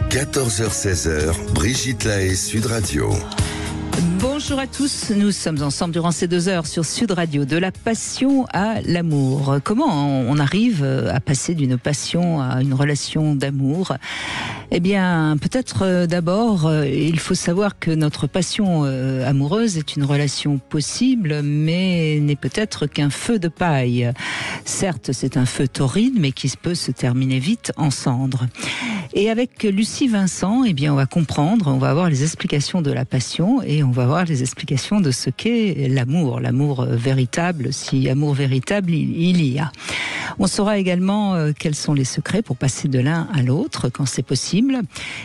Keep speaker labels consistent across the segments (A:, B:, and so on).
A: 14h-16h, Brigitte Lahaie, Sud Radio.
B: Bonjour à tous, nous sommes ensemble durant ces 2 heures sur Sud Radio, de la passion à l'amour. Comment on arrive à passer d'une passion à une relation d'amour ? Eh bien, peut-être d'abord, il faut savoir que notre passion amoureuse est une relation possible, mais n'est peut-être qu'un feu de paille. Certes, c'est un feu torride, mais qui peut se terminer vite en cendres. Et avec Lucie Vincent, eh bien, on va comprendre, on va avoir les explications de la passion et on va voir les explications de ce qu'est l'amour véritable, si amour véritable il y a. On saura également quels sont les secrets pour passer de l'un à l'autre quand c'est possible.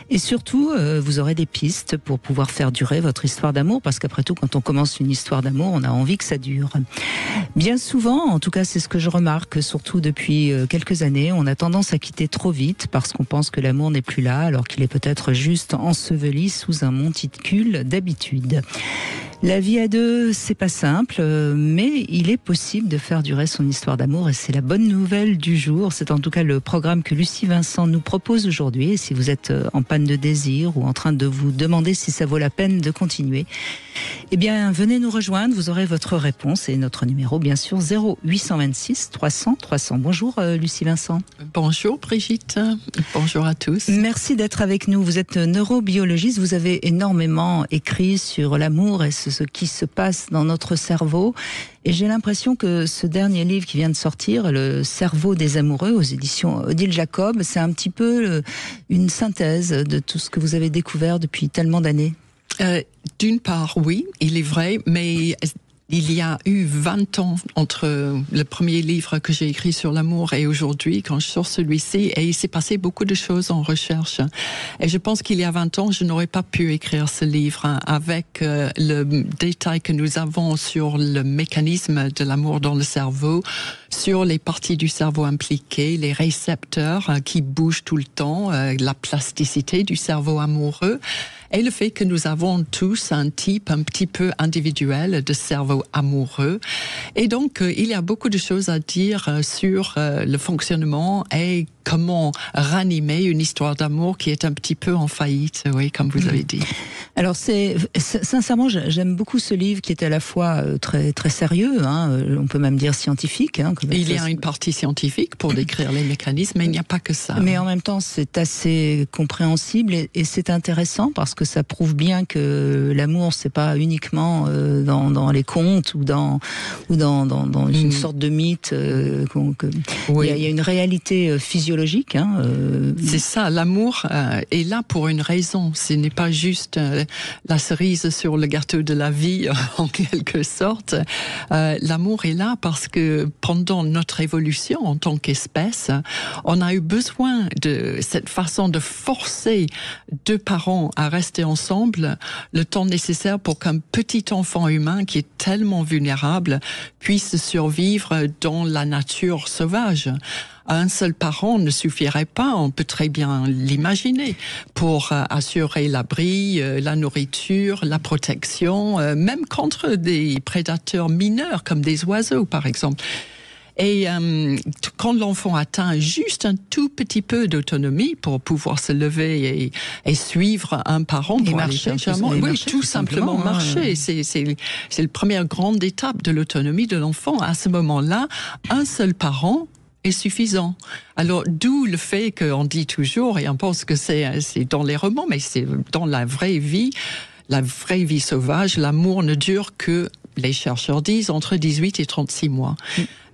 B: Et surtout, vous aurez des pistes pour pouvoir faire durer votre histoire d'amour, parce qu'après tout, quand on commence une histoire d'amour, on a envie que ça dure. Bien souvent, en tout cas c'est ce que je remarque, surtout depuis quelques années, on a tendance à quitter trop vite parce qu'on pense que l'amour n'est plus là, alors qu'il est peut-être juste enseveli sous un monticule d'habitude. La vie à deux, c'est pas simple, mais il est possible de faire durer son histoire d'amour et c'est la bonne nouvelle du jour. C'est en tout cas le programme que Lucie Vincent nous propose aujourd'hui. Et si vous êtes en panne de désir ou en train de vous demander si ça vaut la peine de continuer, eh bien, venez nous rejoindre. Vous aurez votre réponse et notre numéro, bien sûr, 0826 300 300. Bonjour Lucie Vincent.
C: Bonjour Brigitte. Bonjour à tous.
B: Merci d'être avec nous. Vous êtes neurobiologiste. Vous avez énormément écrit sur l'amour et ce qui se passe dans notre cerveau. Et j'ai l'impression que ce dernier livre qui vient de sortir, Le cerveau des amoureux, aux éditions Odile Jacob, c'est un petit peu une synthèse de tout ce que vous avez découvert depuis tellement d'années.
C: D'une part, oui, il est vrai, mais il y a eu 20 ans entre le premier livre que j'ai écrit sur l'amour et aujourd'hui, quand je sors celui-ci, et il s'est passé beaucoup de choses en recherche. Et je pense qu'il y a 20 ans, je n'aurais pas pu écrire ce livre avec le détail que nous avons sur le mécanisme de l'amour dans le cerveau, sur les parties du cerveau impliquées, les récepteurs qui bougent tout le temps, la plasticité du cerveau amoureux, et le fait que nous avons tous un type un petit peu individuel de cerveau amoureux. Et donc, il y a beaucoup de choses à dire sur le fonctionnement et comment ranimer une histoire d'amour qui est un petit peu en faillite, oui, comme vous avez dit.
B: Alors, sincèrement, j'aime beaucoup ce livre qui est à la fois très, très sérieux, on peut même dire scientifique.
C: Il y a une partie scientifique pour décrire les mécanismes, mais il n'y a pas que ça.
B: Mais en même temps, c'est assez compréhensible et c'est intéressant parce que ça prouve bien que l'amour, c'est pas uniquement dans les contes ou dans une sorte de mythe.
C: Oui.
B: Il y a une réalité physiologique.
C: C'est ça, l'amour est là pour une raison. Ce n'est pas juste la cerise sur le gâteau de la vie, en quelque sorte. L'amour est là parce que pendant notre évolution en tant qu'espèce, on a eu besoin de cette façon de forcer deux parents à rester ensemble le temps nécessaire pour qu'un petit enfant humain qui est tellement vulnérable puisse survivre dans la nature sauvage. Un seul parent ne suffirait pas, on peut très bien l'imaginer, pour assurer l'abri, la nourriture, la protection, même contre des prédateurs mineurs comme des oiseaux par exemple. Et quand l'enfant atteint juste un tout petit peu d'autonomie pour pouvoir se lever et suivre un parent pour aller chercher un monde, oui, tout simplement marcher. C'est la première grande étape de l'autonomie de l'enfant. À ce moment-là, un seul parent est suffisant. Alors, d'où le fait qu'on dit toujours, et on pense que c'est dans les romans, mais c'est dans la vraie vie sauvage, l'amour ne dure que, les chercheurs disent, entre 18 et 36 mois.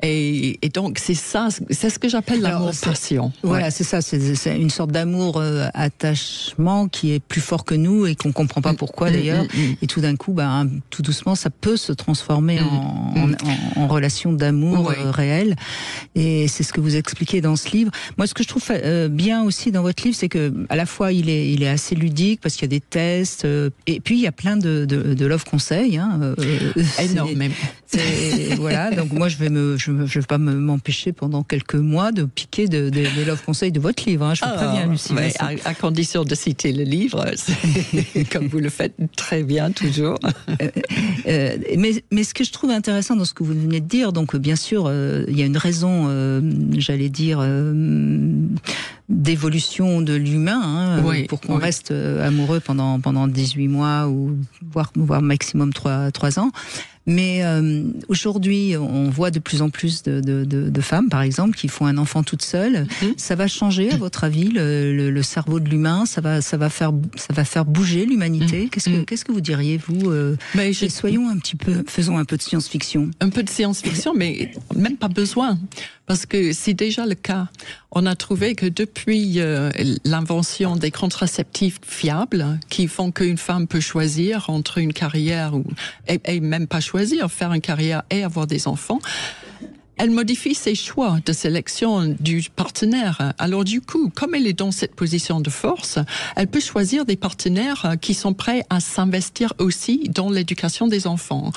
C: Et donc, c'est ça, c'est ce que j'appelle l'amour-passion.
B: Voilà,
C: ouais.
B: c'est ça, c'est une sorte d'amour-attachement qui est plus fort que nous et qu'on ne comprend pas pourquoi d'ailleurs. Et tout d'un coup, tout doucement, ça peut se transformer en relation d'amour réelle. Et c'est ce que vous expliquez dans ce livre. Moi, ce que je trouve bien aussi dans votre livre, c'est que à la fois, il est assez ludique parce qu'il y a des tests, et puis il y a plein de love conseils.
C: Énormément.
B: Voilà, donc moi, je vais pas m'empêcher pendant quelques mois de piquer des love conseils de votre livre. Je vous préviens, Lucie.
C: Ouais, à condition de citer le livre, comme vous le faites très bien toujours.
B: Mais ce que je trouve intéressant dans ce que vous venez de dire, donc bien sûr, il y a une raison, j'allais dire, d'évolution de l'humain, pour qu'on reste amoureux pendant 18 mois ou voire maximum 3 ans. Mais aujourd'hui, on voit de plus en plus de femmes, par exemple, qui font un enfant toutes seules. Ça va changer, à votre avis, le cerveau de l'humain? Ça va faire bouger l'humanité. Qu'est-ce que vous diriez, vous? Faisons un peu de science-fiction.
C: Un peu de science-fiction, mais même pas besoin. Parce que c'est déjà le cas. On a trouvé que depuis l'invention des contraceptifs fiables, qui font qu'une femme peut choisir entre une carrière et même pas choisir, faire une carrière et avoir des enfants, elle modifie ses choix de sélection du partenaire. Alors du coup, comme elle est dans cette position de force, elle peut choisir des partenaires qui sont prêts à s'investir aussi dans l'éducation des enfants,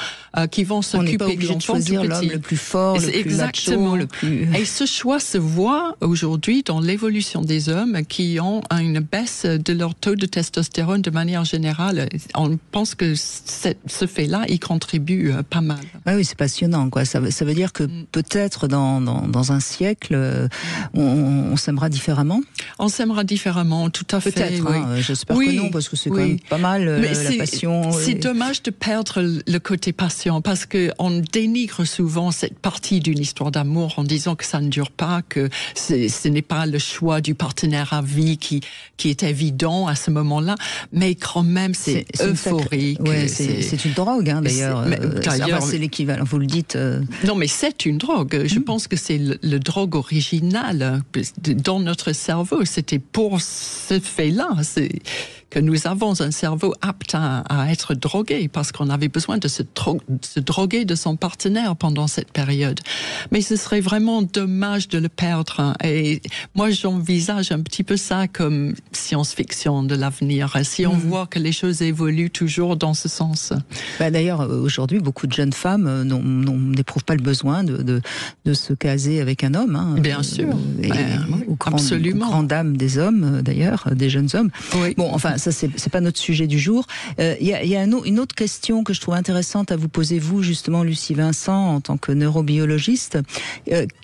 C: qui vont s'occuper de l'enfant tout petit. On n'est pas obligé de choisir l'homme
B: le plus fort, le plus macho, le plus...
C: Et ce choix se voit aujourd'hui dans l'évolution des hommes qui ont une baisse de leur taux de testostérone de manière générale. On pense que ce fait-là, il contribue pas mal.
B: Oui, c'est passionnant, quoi. Ça veut dire que peut-être dans un siècle, on s'aimera différemment.
C: On s'aimera différemment, tout à fait.
B: Peut-être, j'espère que non, parce que c'est quand même pas mal la passion.
C: C'est dommage de perdre le côté passion, parce qu'on dénigre souvent cette partie d'une histoire d'amour en disant que ça ne dure pas, que ce n'est pas le choix du partenaire à vie qui est évident à ce moment-là, mais quand même c'est euphorique.
B: C'est une drogue, d'ailleurs. C'est l'équivalent, vous le dites.
C: Non, mais c'est une drogue. Je pense que c'est le drogue original dans notre cerveau. C'était pour ce fait-là que nous avons un cerveau apte à être drogué, parce qu'on avait besoin de se droguer de son partenaire pendant cette période. Mais ce serait vraiment dommage de le perdre. Et moi, j'envisage un petit peu ça comme science-fiction de l'avenir, si on voit que les choses évoluent toujours dans ce sens.
B: D'ailleurs, aujourd'hui, beaucoup de jeunes femmes n'éprouvent pas le besoin de se caser avec un homme.
C: Bien sûr. Absolument.
B: Aux grandes dames des hommes, d'ailleurs, des jeunes hommes.
C: Oui.
B: Bon, enfin, ça, c'est pas notre sujet du jour. Il y a une autre question que je trouve intéressante à vous poser, vous, justement, Lucie Vincent, en tant que neurobiologiste.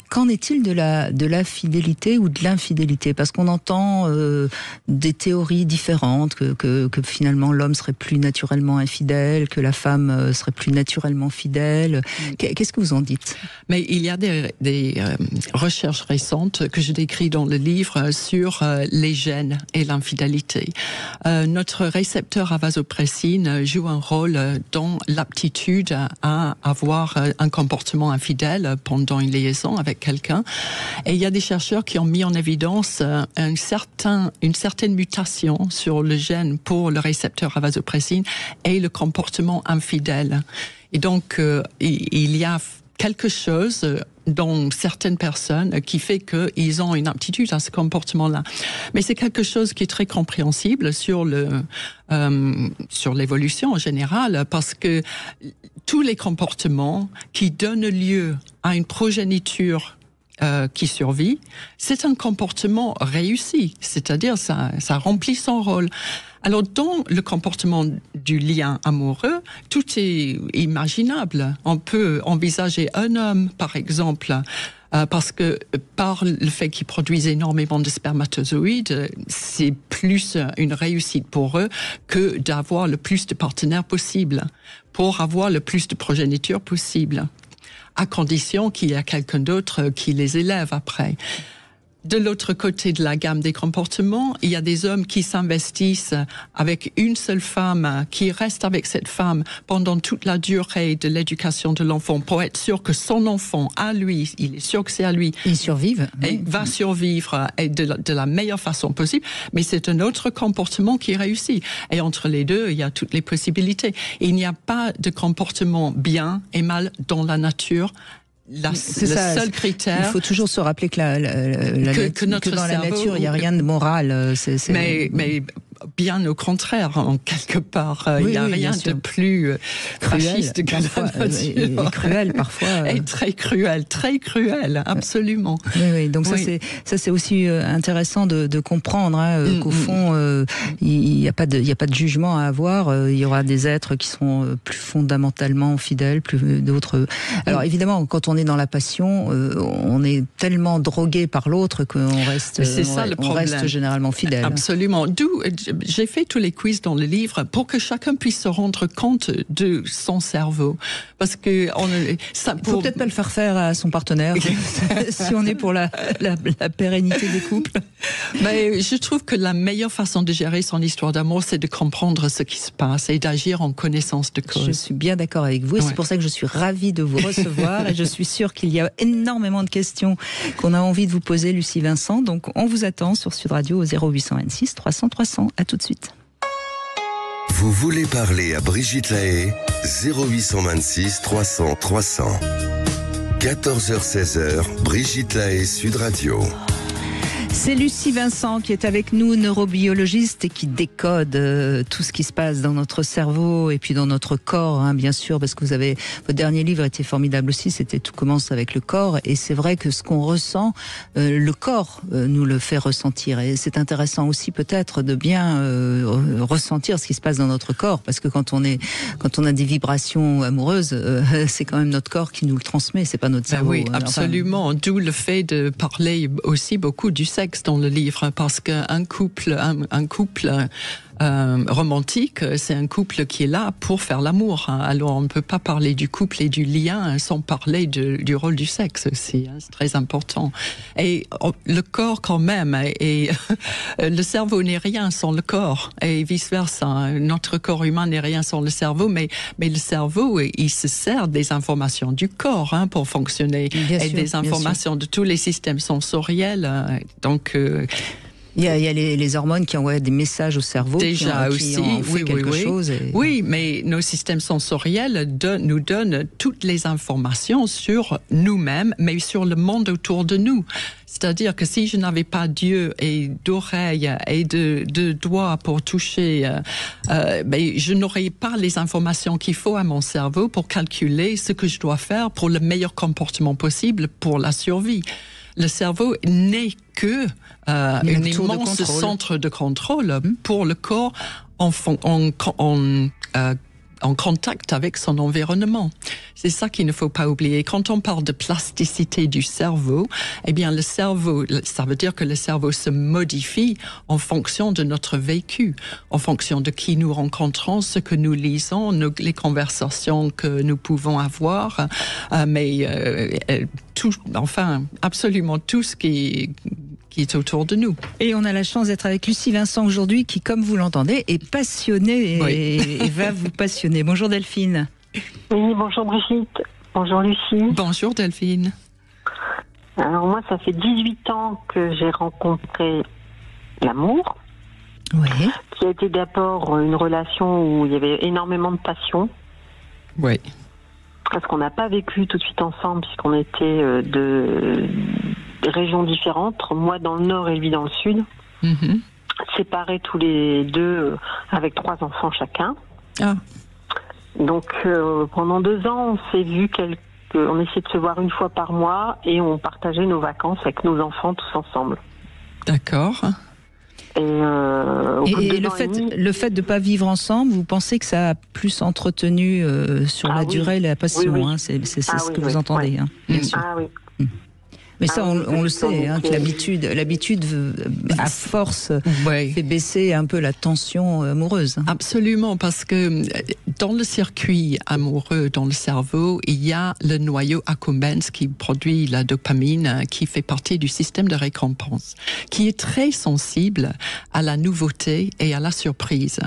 B: Qu'en est-il de la fidélité ou de l'infidélité? Parce qu'on entend des théories différentes, que finalement l'homme serait plus naturellement infidèle, que la femme serait plus naturellement fidèle. Qu'est-ce que vous en dites?
C: Mais il y a des recherches récentes que je décris dans le livre sur les gènes et l'infidélité. Notre récepteur à vasopressine joue un rôle dans l'aptitude à avoir un comportement infidèle pendant une liaison avec quelqu'un. Et il y a des chercheurs qui ont mis en évidence une certaine mutation sur le gène pour le récepteur à vasopressine et le comportement infidèle. Et donc, il y a quelque chose dans certaines personnes qui fait qu'ils ont une aptitude à ce comportement-là. Mais c'est quelque chose qui est très compréhensible sur l'évolution en général, parce que tous les comportements qui donnent lieu à une progéniture qui survit, c'est un comportement réussi, c'est-à-dire ça remplit son rôle. Alors, dans le comportement du lien amoureux, tout est imaginable. On peut envisager un homme, par exemple, parce que par le fait qu'ils produisent énormément de spermatozoïdes, c'est plus une réussite pour eux que d'avoir le plus de partenaires possible, pour avoir le plus de progéniture possible, à condition qu'il y ait quelqu'un d'autre qui les élève après. De l'autre côté de la gamme des comportements, il y a des hommes qui s'investissent avec une seule femme, qui restent avec cette femme pendant toute la durée de l'éducation de l'enfant pour être sûr que son enfant, à lui, il est sûr que c'est à lui.
B: Ils survivent.
C: Et va survivre et de la meilleure façon possible. Mais c'est un autre comportement qui réussit. Et entre les deux, il y a toutes les possibilités. Et il n'y a pas de comportement bien et mal dans la nature. Le seul critère.
B: Il faut toujours se rappeler que dans la nature, il n'y a rien de moral.
C: Mais bien au contraire, en quelque part. Il n'y a rien de plus fasciste que la nature.
B: Et cruel parfois.
C: Et très cruel, absolument.
B: Oui. Donc ça c'est aussi intéressant de comprendre qu'au fond, il n'y a pas de jugement à avoir. Il y aura des êtres qui seront plus fondamentalement fidèles, plus d'autres. Alors évidemment, quand on est dans la passion, on est tellement drogué par l'autre qu'on reste.
C: C'est ça le problème.
B: On reste généralement fidèle.
C: Absolument. D'où j'ai fait tous les quiz dans le livre pour que chacun puisse se rendre compte de son cerveau, parce que
B: faut peut-être pas le faire faire à son partenaire si on est pour la pérennité des couples.
C: Mais je trouve que la meilleure façon de gérer son histoire d'amour, c'est de comprendre ce qui se passe et d'agir en connaissance de cause.
B: Je suis bien d'accord avec vous et c'est pour ça que je suis ravie de vous recevoir et je suis sûre qu'il y a énormément de questions qu'on a envie de vous poser, Lucie Vincent. Donc on vous attend sur Sud Radio au 0826 300 300. À tout de suite.
A: Vous voulez parler à Brigitte Lahaie, 0826 300 300. 14h-16h, Brigitte Lahaie, Sud Radio.
B: C'est Lucie Vincent qui est avec nous, neurobiologiste, et qui décode tout ce qui se passe dans notre cerveau et puis dans notre corps, bien sûr, parce que votre dernier livre était formidable aussi, c'était Tout commence avec le corps, et c'est vrai que ce qu'on ressent, le corps nous le fait ressentir, et c'est intéressant aussi peut-être de bien ressentir ce qui se passe dans notre corps, parce que quand on a des vibrations amoureuses, c'est quand même notre corle qui nous le transmet, c'est pas notre cerveau.
C: Oui, absolument. D'où le fait de parler aussi beaucoup du sexe dans le livre, parce qu'un couple romantique, c'est un couple qui est là pour faire l'amour. Alors on ne peut pas parler du couple et du lien sans parler du rôle du sexe aussi. C'est très important. Et le corps quand même, et le cerveau n'est rien sans le corps, et vice versa. Notre corps humain n'est rien sans le cerveau, mais le cerveau, il se sert des informations du corps pour fonctionner, des informations de tous les systèmes sensoriels. Donc
B: il y a les hormones qui envoient des messages au cerveau,
C: déjà
B: qui en fait quelque chose.
C: Oui, mais nos systèmes sensoriels nous donnent toutes les informations sur nous-mêmes, mais sur le monde autour de nous. C'est-à-dire que si je n'avais pas d'yeux et d'oreilles et de doigts pour toucher, je n'aurais pas les informations qu'il faut à mon cerveau pour calculer ce que je dois faire pour le meilleur comportement possible pour la survie. Le cerveau n'est que un immense centre de contrôle pour le corps en contact avec son environnement. C'est ça qu'il ne faut pas oublier. Quand on parle de plasticité du cerveau, eh bien le cerveau, ça veut dire que le cerveau se modifie en fonction de notre vécu, en fonction de qui nous rencontrons, ce que nous lisons, les conversations que nous pouvons avoir, absolument tout ce qui est autour de nous.
B: Et on a la chance d'être avec Lucie Vincent aujourd'hui, qui, comme vous l'entendez, est passionnée et va vous passionner. Bonjour Delphine.
D: Oui, bonjour Brigitte. Bonjour Lucie.
C: Bonjour Delphine.
D: Alors moi, ça fait 18 ans que j'ai rencontré l'amour.
B: Oui.
D: Qui a été d'abord une relation où il y avait énormément de passion.
C: Oui.
D: Parce qu'on n'a pas vécu tout de suite ensemble, puisqu'on était de régions différentes, moi dans le nord et lui dans le sud, séparés tous les deux avec 3 enfants chacun. Donc pendant 2 ans, on s'est vu on essayait de se voir une fois par mois et on partageait nos vacances avec nos enfants tous ensemble.
C: D'accord.
D: Et
B: le fait de ne pas vivre ensemble, vous pensez que ça a plus entretenu sur la durée la passion,
D: oui.
B: C'est ce que vous entendez, bien sûr.
D: Ah oui.
B: Mais ça, on le sait, que l'habitude, à force, fait baisser un peu la tension amoureuse.
C: Absolument, parce que dans le circuit amoureux, dans le cerveau, il y a le noyau accumbens qui produit la dopamine, qui fait partie du système de récompense, qui est très sensible à la nouveauté et à la surprise.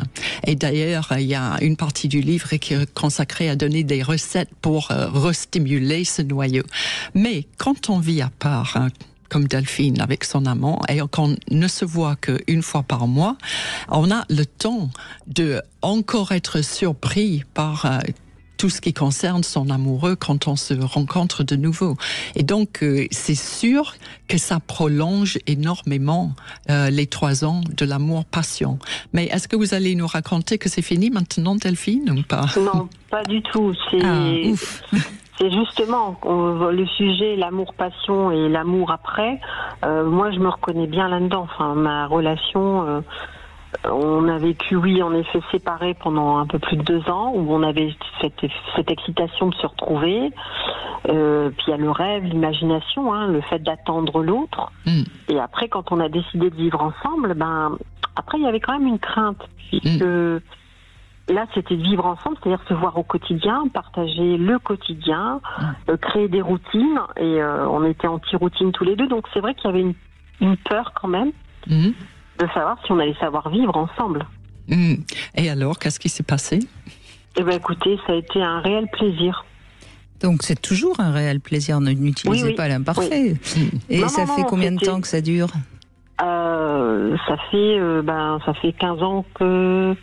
C: Et d'ailleurs, il y a une partie du livre qui est consacrée à donner des recettes pour restimuler ce noyau. Mais quand on vit à part, comme Delphine avec son amant, et qu'on ne se voit qu'une fois par mois, on a le temps de encore être surpris par tout ce qui concerne son amoureux quand on se rencontre de nouveau. Et donc, c'est sûr que ça prolonge énormément les 3 ans de l'amour-passion. Mais est-ce que vous allez nous raconter que c'est fini maintenant, Delphine, ou pas?
D: Non, pas du tout. C'est justement le sujet, l'amour-passion et l'amour après. Moi, je me reconnais bien là-dedans. Enfin, ma relation, on a vécu, oui, en effet, séparés pendant un peu plus de 2 ans, où on avait cette excitation de se retrouver. Puis il y a le rêve, l'imagination, le fait d'attendre l'autre. Et après, quand on a décidé de vivre ensemble, après, il y avait quand même une crainte, puisque là, c'était de vivre ensemble, c'est-à-dire se voir au quotidien, partager le quotidien, créer des routines, et on était anti-routine tous les deux, donc c'est vrai qu'il y avait une peur quand même de savoir si on allait savoir vivre ensemble.
C: Et alors, qu'est-ce qui s'est passé?
D: Eh bien, écoutez, ça a été un réel plaisir.
B: Donc c'est toujours un réel plaisir, n'utilisez pas l'imparfait. Et ça fait combien de temps que ça dure?
D: Ça fait 15 ans que...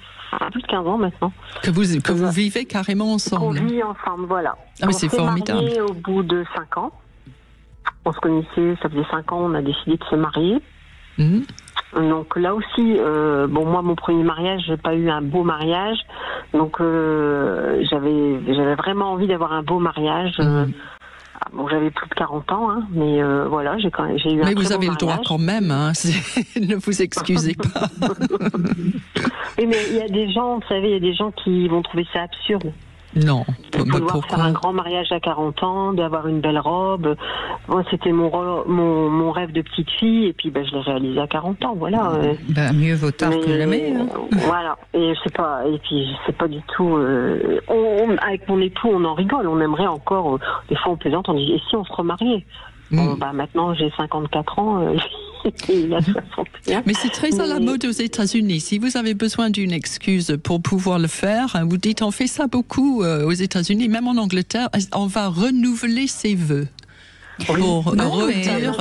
D: plus de 15 ans maintenant. Que
C: vous vivez carrément ensemble.
D: Qu'on vit ensemble, voilà.
C: Ah, mais c'est formidable.
D: On s'est mariés au bout de 5 ans. On se connaissait, ça faisait 5 ans, on a décidé de se marier. Donc là aussi, moi, mon premier mariage, j'ai pas eu un beau mariage. Donc j'avais vraiment envie d'avoir un beau mariage. J'avais plus de 40 ans, mais voilà, j'ai eu un très beau mariage.
C: Mais vous avez le droit quand même, ne vous excusez pas.
D: Oui, mais il y a des gens, vous savez, il y a des gens qui vont trouver ça absurde.
C: Non.
D: De vouloir faire un grand mariage à 40 ans, d'avoir une belle robe. Moi, c'était mon rêve de petite fille, et puis je l'ai réalisé à 40 ans, voilà.
B: Mieux vaut tard que jamais.
D: Voilà, et puis c'est pas du tout... avec mon époux, on en rigole, on aimerait encore... des fois, on plaisante, on dit, et si on se remariait? Maintenant, j'ai 54 ans... Il a 61.
C: Mais c'est très à la mode aux États-Unis. Si vous avez besoin d'une excuse pour pouvoir le faire, vous dites on fait ça beaucoup aux États-Unis, même en Angleterre, on va renouveler ses vœux. Pour redire.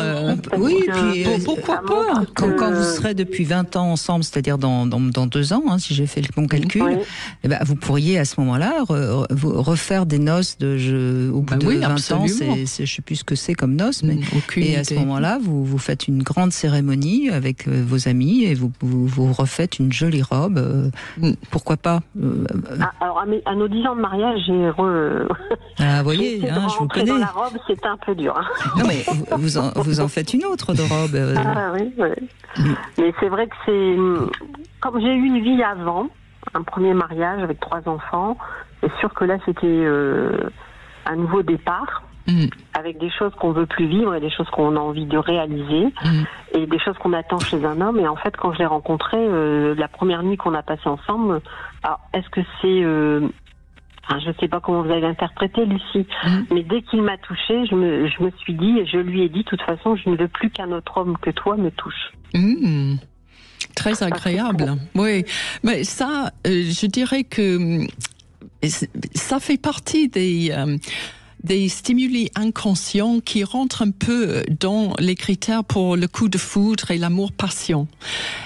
B: Pourquoi pas quand vous serez depuis 20 ans ensemble, c'est-à-dire dans 2 ans, si j'ai fait le bon calcul, vous pourriez à ce moment-là refaire des noces au bout de 20 ans. Je ne sais plus ce que c'est comme noces, mais et à ce moment-là, vous faites une grande cérémonie avec vos amis et vous refaites une jolie robe. Pourquoi pas
D: Alors à nos 10 ans de mariage, j'ai
B: voyez, je vous connais.
D: Dans la robe, c'était un peu dur.
B: Non, mais vous en faites une autre de robe.
D: Oui. Mais c'est vrai que c'est... Comme j'ai eu une vie avant, un premier mariage avec 3 enfants, c'est sûr que là, c'était un nouveau départ, avec des choses qu'on veut plus vivre et des choses qu'on a envie de réaliser, et des choses qu'on attend chez un homme. Et en fait, quand je l'ai rencontré, la première nuit qu'on a passée ensemble, alors, est-ce que c'est... je ne sais pas comment vous avez interprété, Lucie, mais dès qu'il m'a touchée, je me suis dit, et je lui ai dit, de toute façon, je ne veux plus qu'un autre homme que toi me touche.
C: Très agréable. Oui, mais ça, je dirais que ça fait partie des stimuli inconscients qui rentrent un peu dans les critères pour le coup de foudre et l'amour-passion.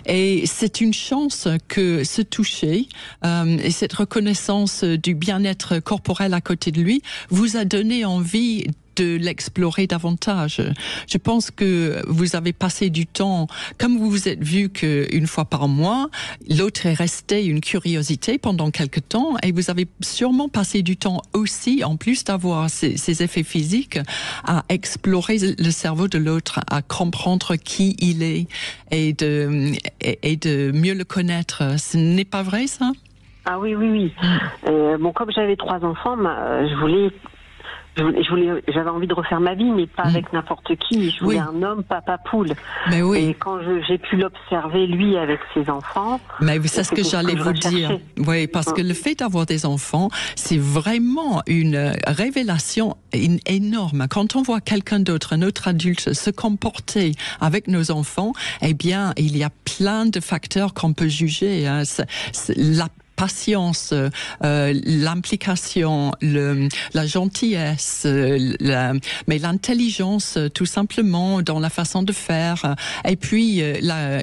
C: Et c'est une chance que se toucher et cette reconnaissance du bien-être corporel à côté de lui vous a donné envie de l'explorer davantage. Je pense que vous avez passé du temps, comme vous vous êtes vu qu'une fois par mois, l'autre est resté une curiosité pendant quelque temps, et vous avez sûrement passé du temps aussi, en plus d'avoir ces effets physiques, à explorer le cerveau de l'autre, à comprendre qui il est et de mieux le connaître. Ce n'est pas vrai, ça?
D: Ah oui. Comme j'avais 3 enfants, j'avais envie de refaire ma vie, mais pas avec n'importe qui. Je voulais un homme papa poule.
C: Mais oui.
D: Et quand j'ai pu l'observer, lui, avec ses enfants...
C: Mais c'est ce que j'allais vous dire. Oui, parce que le fait d'avoir des enfants, c'est vraiment une révélation énorme. Quand on voit quelqu'un d'autre, un autre adulte, se comporter avec nos enfants, eh bien, il y a plein de facteurs qu'on peut juger. La patience, l'implication, la gentillesse, mais l'intelligence tout simplement dans la façon de faire, et puis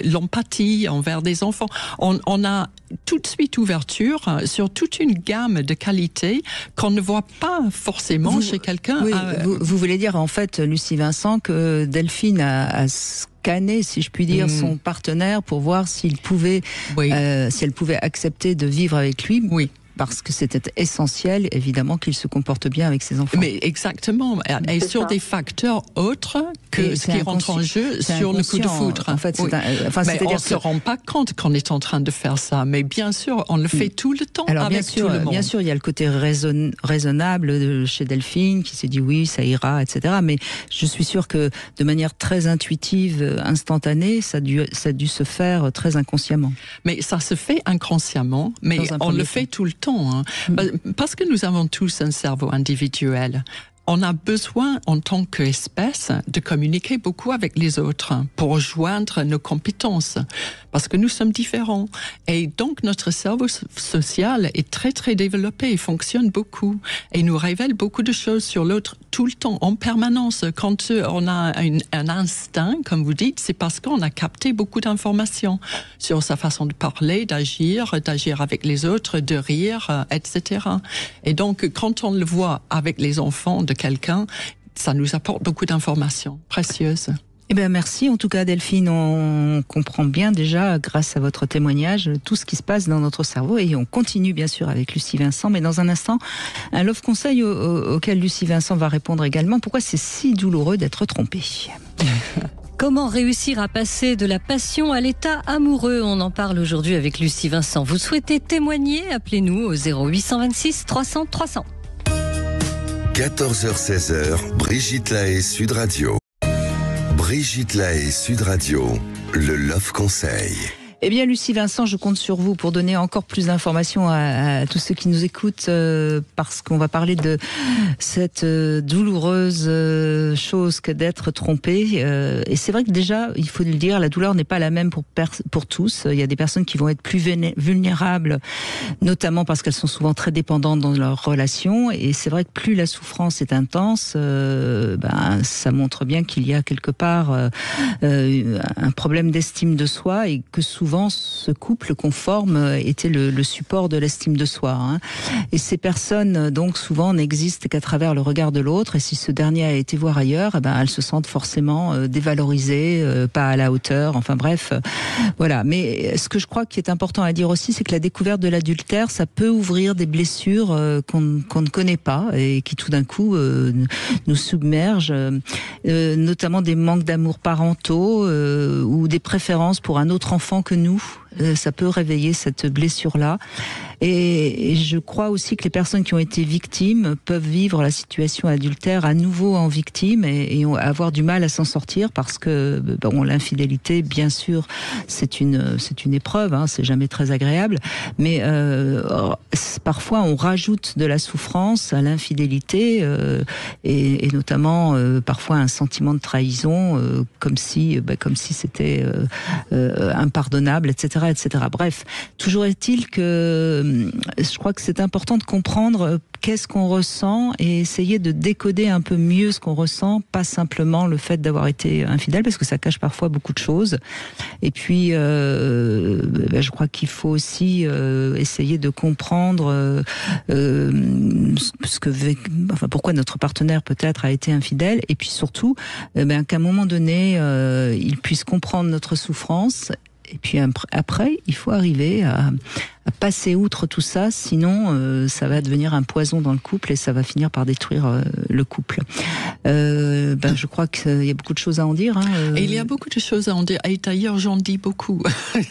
C: l'empathie envers des enfants. On a tout de suite ouverture sur toute une gamme de qualités qu'on ne voit pas forcément chez quelqu'un.
B: Oui, vous voulez dire en fait, Lucie Vincent, que Delphine a scanné, si je puis dire, son partenaire pour voir s'il pouvait, si elle pouvait accepter de vivre avec lui.
C: Oui.
B: Parce que c'était essentiel, évidemment, qu'il se comporte bien avec ses enfants.
C: Mais exactement, et sur des facteurs autres que ce qui rentre en jeu sur le coup de foudre.
B: En fait, on
C: ne se rend pas compte qu'on est en train de faire ça, mais bien sûr, on le fait tout le temps.
B: Alors,
C: avec tout le monde.
B: Bien sûr, il y a le côté raisonnable chez Delphine, qui s'est dit oui, ça ira, etc. Mais je suis sûre que de manière très intuitive, instantanée, ça a dû se faire très inconsciemment.
C: Mais ça se fait inconsciemment, mais on le fait tout le temps. Parce que nous avons tous un cerveau individuel. On a besoin, en tant qu'espèce, de communiquer beaucoup avec les autres pour joindre nos compétences, parce que nous sommes différents. Et donc, notre cerveau social est très, très développé, il fonctionne beaucoup, et nous révèle beaucoup de choses sur l'autre tout le temps, en permanence. Quand on a un instinct, comme vous dites, c'est parce qu'on a capté beaucoup d'informations sur sa façon de parler, d'agir avec les autres, de rire, etc. Et donc, quand on le voit avec les enfants de quelqu'un, ça nous apporte beaucoup d'informations précieuses.
B: Eh bien, merci. En tout cas, Delphine, on comprend bien déjà, grâce à votre témoignage, tout ce qui se passe dans notre cerveau. Et on continue, bien sûr, avec Lucie Vincent. Mais dans un instant, un love conseil auquel Lucie Vincent va répondre également. Pourquoi c'est si douloureux d'être trompé?
E: Comment réussir à passer de la passion à l'état amoureux? On en parle aujourd'hui avec Lucie Vincent. Vous souhaitez témoigner? Appelez-nous au 0826 300 300.
A: 14h-16h, Brigitte Lahaie, Sud Radio. Brigitte Lahaie, Sud Radio, le Love Conseil.
B: Eh bien, Lucie Vincent, je compte sur vous pour donner encore plus d'informations à tous ceux qui nous écoutent, parce qu'on va parler de cette douloureuse chose que d'être trompé. Et c'est vrai que déjà, il faut le dire, la douleur n'est pas la même pour tous. Il y a des personnes qui vont être plus vulnérables, notamment parce qu'elles sont souvent très dépendantes dans leurs relations. Et c'est vrai que plus la souffrance est intense, ça montre bien qu'il y a quelque part un problème d'estime de soi, et que souvent ce couple qu'on forme était le support de l'estime de soi. Hein. Et ces personnes, donc, souvent n'existent qu'à travers le regard de l'autre. Et si ce dernier a été voir ailleurs, elles se sentent forcément dévalorisées, pas à la hauteur. Enfin bref, voilà. Mais ce que je crois qui est important à dire aussi, c'est que la découverte de l'adultère, ça peut ouvrir des blessures qu'on ne connaît pas et qui tout d'un coup nous submergent, notamment des manques d'amour parentaux ou des préférences pour un autre enfant que nous. Ça peut réveiller cette blessure-là. Et je crois aussi que les personnes qui ont été victimes peuvent vivre la situation adultère à nouveau en victime et avoir du mal à s'en sortir, parce que l'infidélité, bien sûr, c'est une épreuve, hein, c'est jamais très agréable, mais parfois on rajoute de la souffrance à l'infidélité et notamment parfois un sentiment de trahison, comme si c'était impardonnable, etc., etc. Bref, toujours est-il que je crois que c'est important de comprendre qu'est-ce qu'on ressent et essayer de décoder un peu mieux ce qu'on ressent, pas simplement le fait d'avoir été infidèle, parce que ça cache parfois beaucoup de choses. Et puis, je crois qu'il faut aussi essayer de comprendre pourquoi notre partenaire peut-être a été infidèle, et puis surtout qu'à un moment donné, il puisse comprendre notre souffrance. Et puis après, il faut arriver à passer outre tout ça, sinon ça va devenir un poison dans le couple et ça va finir par détruire le couple. Je crois qu'il y a beaucoup de choses à en dire. Hein.
C: Et il y a beaucoup de choses à en dire. Et d'ailleurs, j'en dis beaucoup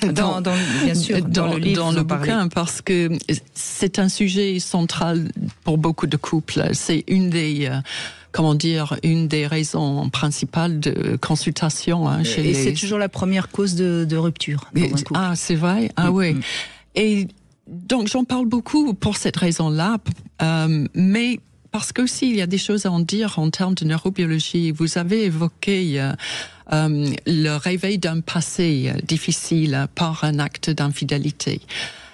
B: bien sûr, dans le livre,
C: dans le bouquin, parce que c'est un sujet central pour beaucoup de couples. C'est une des raisons principales de consultation chez
B: c'est toujours la première cause de rupture dans un couple.
C: Ah, c'est vrai? Ah oui. Et donc, j'en parle beaucoup pour cette raison-là, mais parce qu'aussi, il y a des choses à en dire en termes de neurobiologie. Vous avez évoqué le réveil d'un passé difficile par un acte d'infidélité.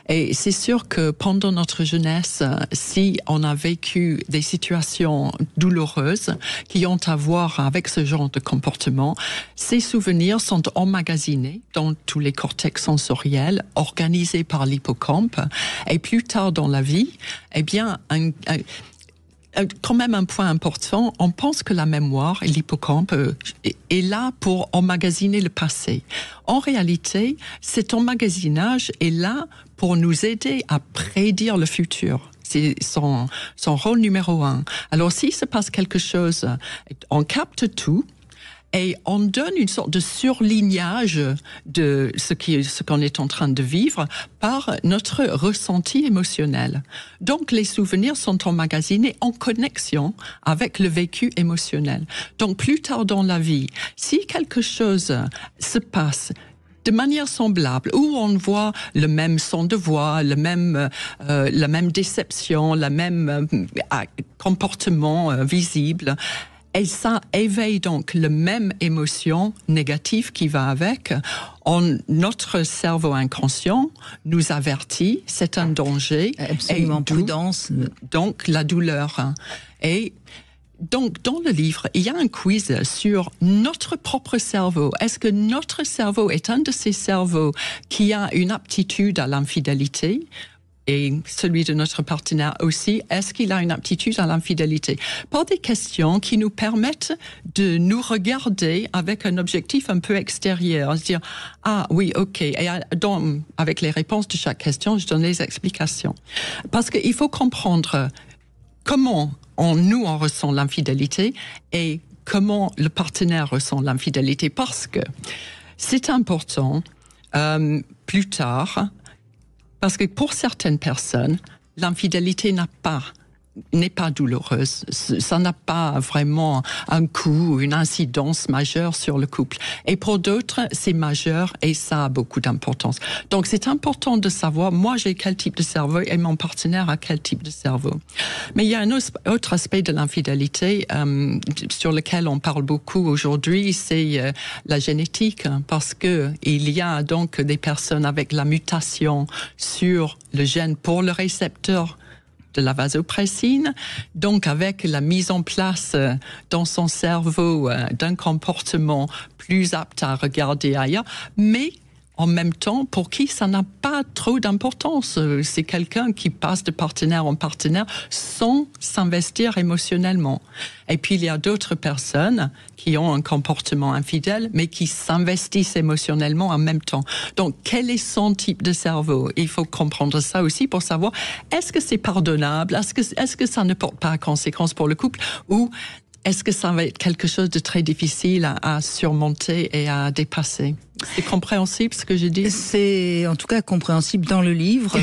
C: Et c'est sûr que pendant notre jeunesse, si on a vécu des situations douloureuses qui ont à voir avec ce genre de comportement, ces souvenirs sont emmagasinés dans tous les cortex sensoriels, organisés par l'hippocampe. Et plus tard dans la vie, eh bien, quand même un point important, on pense que la mémoire et l'hippocampe est là pour emmagasiner le passé. En réalité, cet emmagasinage est là pour nous aider à prédire le futur. C'est son rôle numéro 1. Alors, s'il se passe quelque chose, on capte tout, et on donne une sorte de surlignage de ce qu'on est en train de vivre par notre ressenti émotionnel. Donc, les souvenirs sont emmagasinés en connexion avec le vécu émotionnel. Donc, plus tard dans la vie, si quelque chose se passe de manière semblable, où on voit le même son de voix, la même déception, le même comportement visible, et ça éveille donc la même émotion négative qui va avec. Notre cerveau inconscient nous avertit, c'est un danger.
B: Absolument, prudence.
C: Donc la douleur. Et donc, dans le livre, il y a un quiz sur notre propre cerveau. Est-ce que notre cerveau est un de ces cerveaux qui a une aptitude à l'infidélité ? Et celui de notre partenaire aussi, est-ce qu'il a une aptitude à l'infidélité? Par des questions qui nous permettent de nous regarder avec un objectif un peu extérieur, se dire « Ah oui, ok ». Et avec les réponses de chaque question, je donne les explications. Parce qu'il faut comprendre comment on ressent l'infidélité et comment le partenaire ressent l'infidélité. Parce que c'est important, plus tard, parce que pour certaines personnes, l'infidélité n'est pas douloureuse. Ça n'a pas vraiment un coût ou une incidence majeure sur le couple. Et pour d'autres, c'est majeur et ça a beaucoup d'importance. Donc, c'est important de savoir, moi, j'ai quel type de cerveau et mon partenaire a quel type de cerveau. Mais il y a un autre aspect de l'infidélité sur lequel on parle beaucoup aujourd'hui, c'est la génétique, parce que il y a donc des personnes avec la mutation sur le gène pour le récepteur de la vasopressine, donc avec la mise en place dans son cerveau d'un comportement plus apte à regarder ailleurs, mais en même temps, pour qui ça n'a pas trop d'importance. C'est quelqu'un qui passe de partenaire en partenaire sans s'investir émotionnellement. Et puis, il y a d'autres personnes qui ont un comportement infidèle, mais qui s'investissent émotionnellement en même temps. Donc, quel est son type de cerveau? Il faut comprendre ça aussi pour savoir, est-ce que c'est pardonnable? Est-ce que ça ne porte pas à conséquence pour le couple? Ou est-ce que ça va être quelque chose de très difficile à surmonter et à dépasser? C'est compréhensible ce que j'ai dit?
B: C'est en tout cas compréhensible dans le livre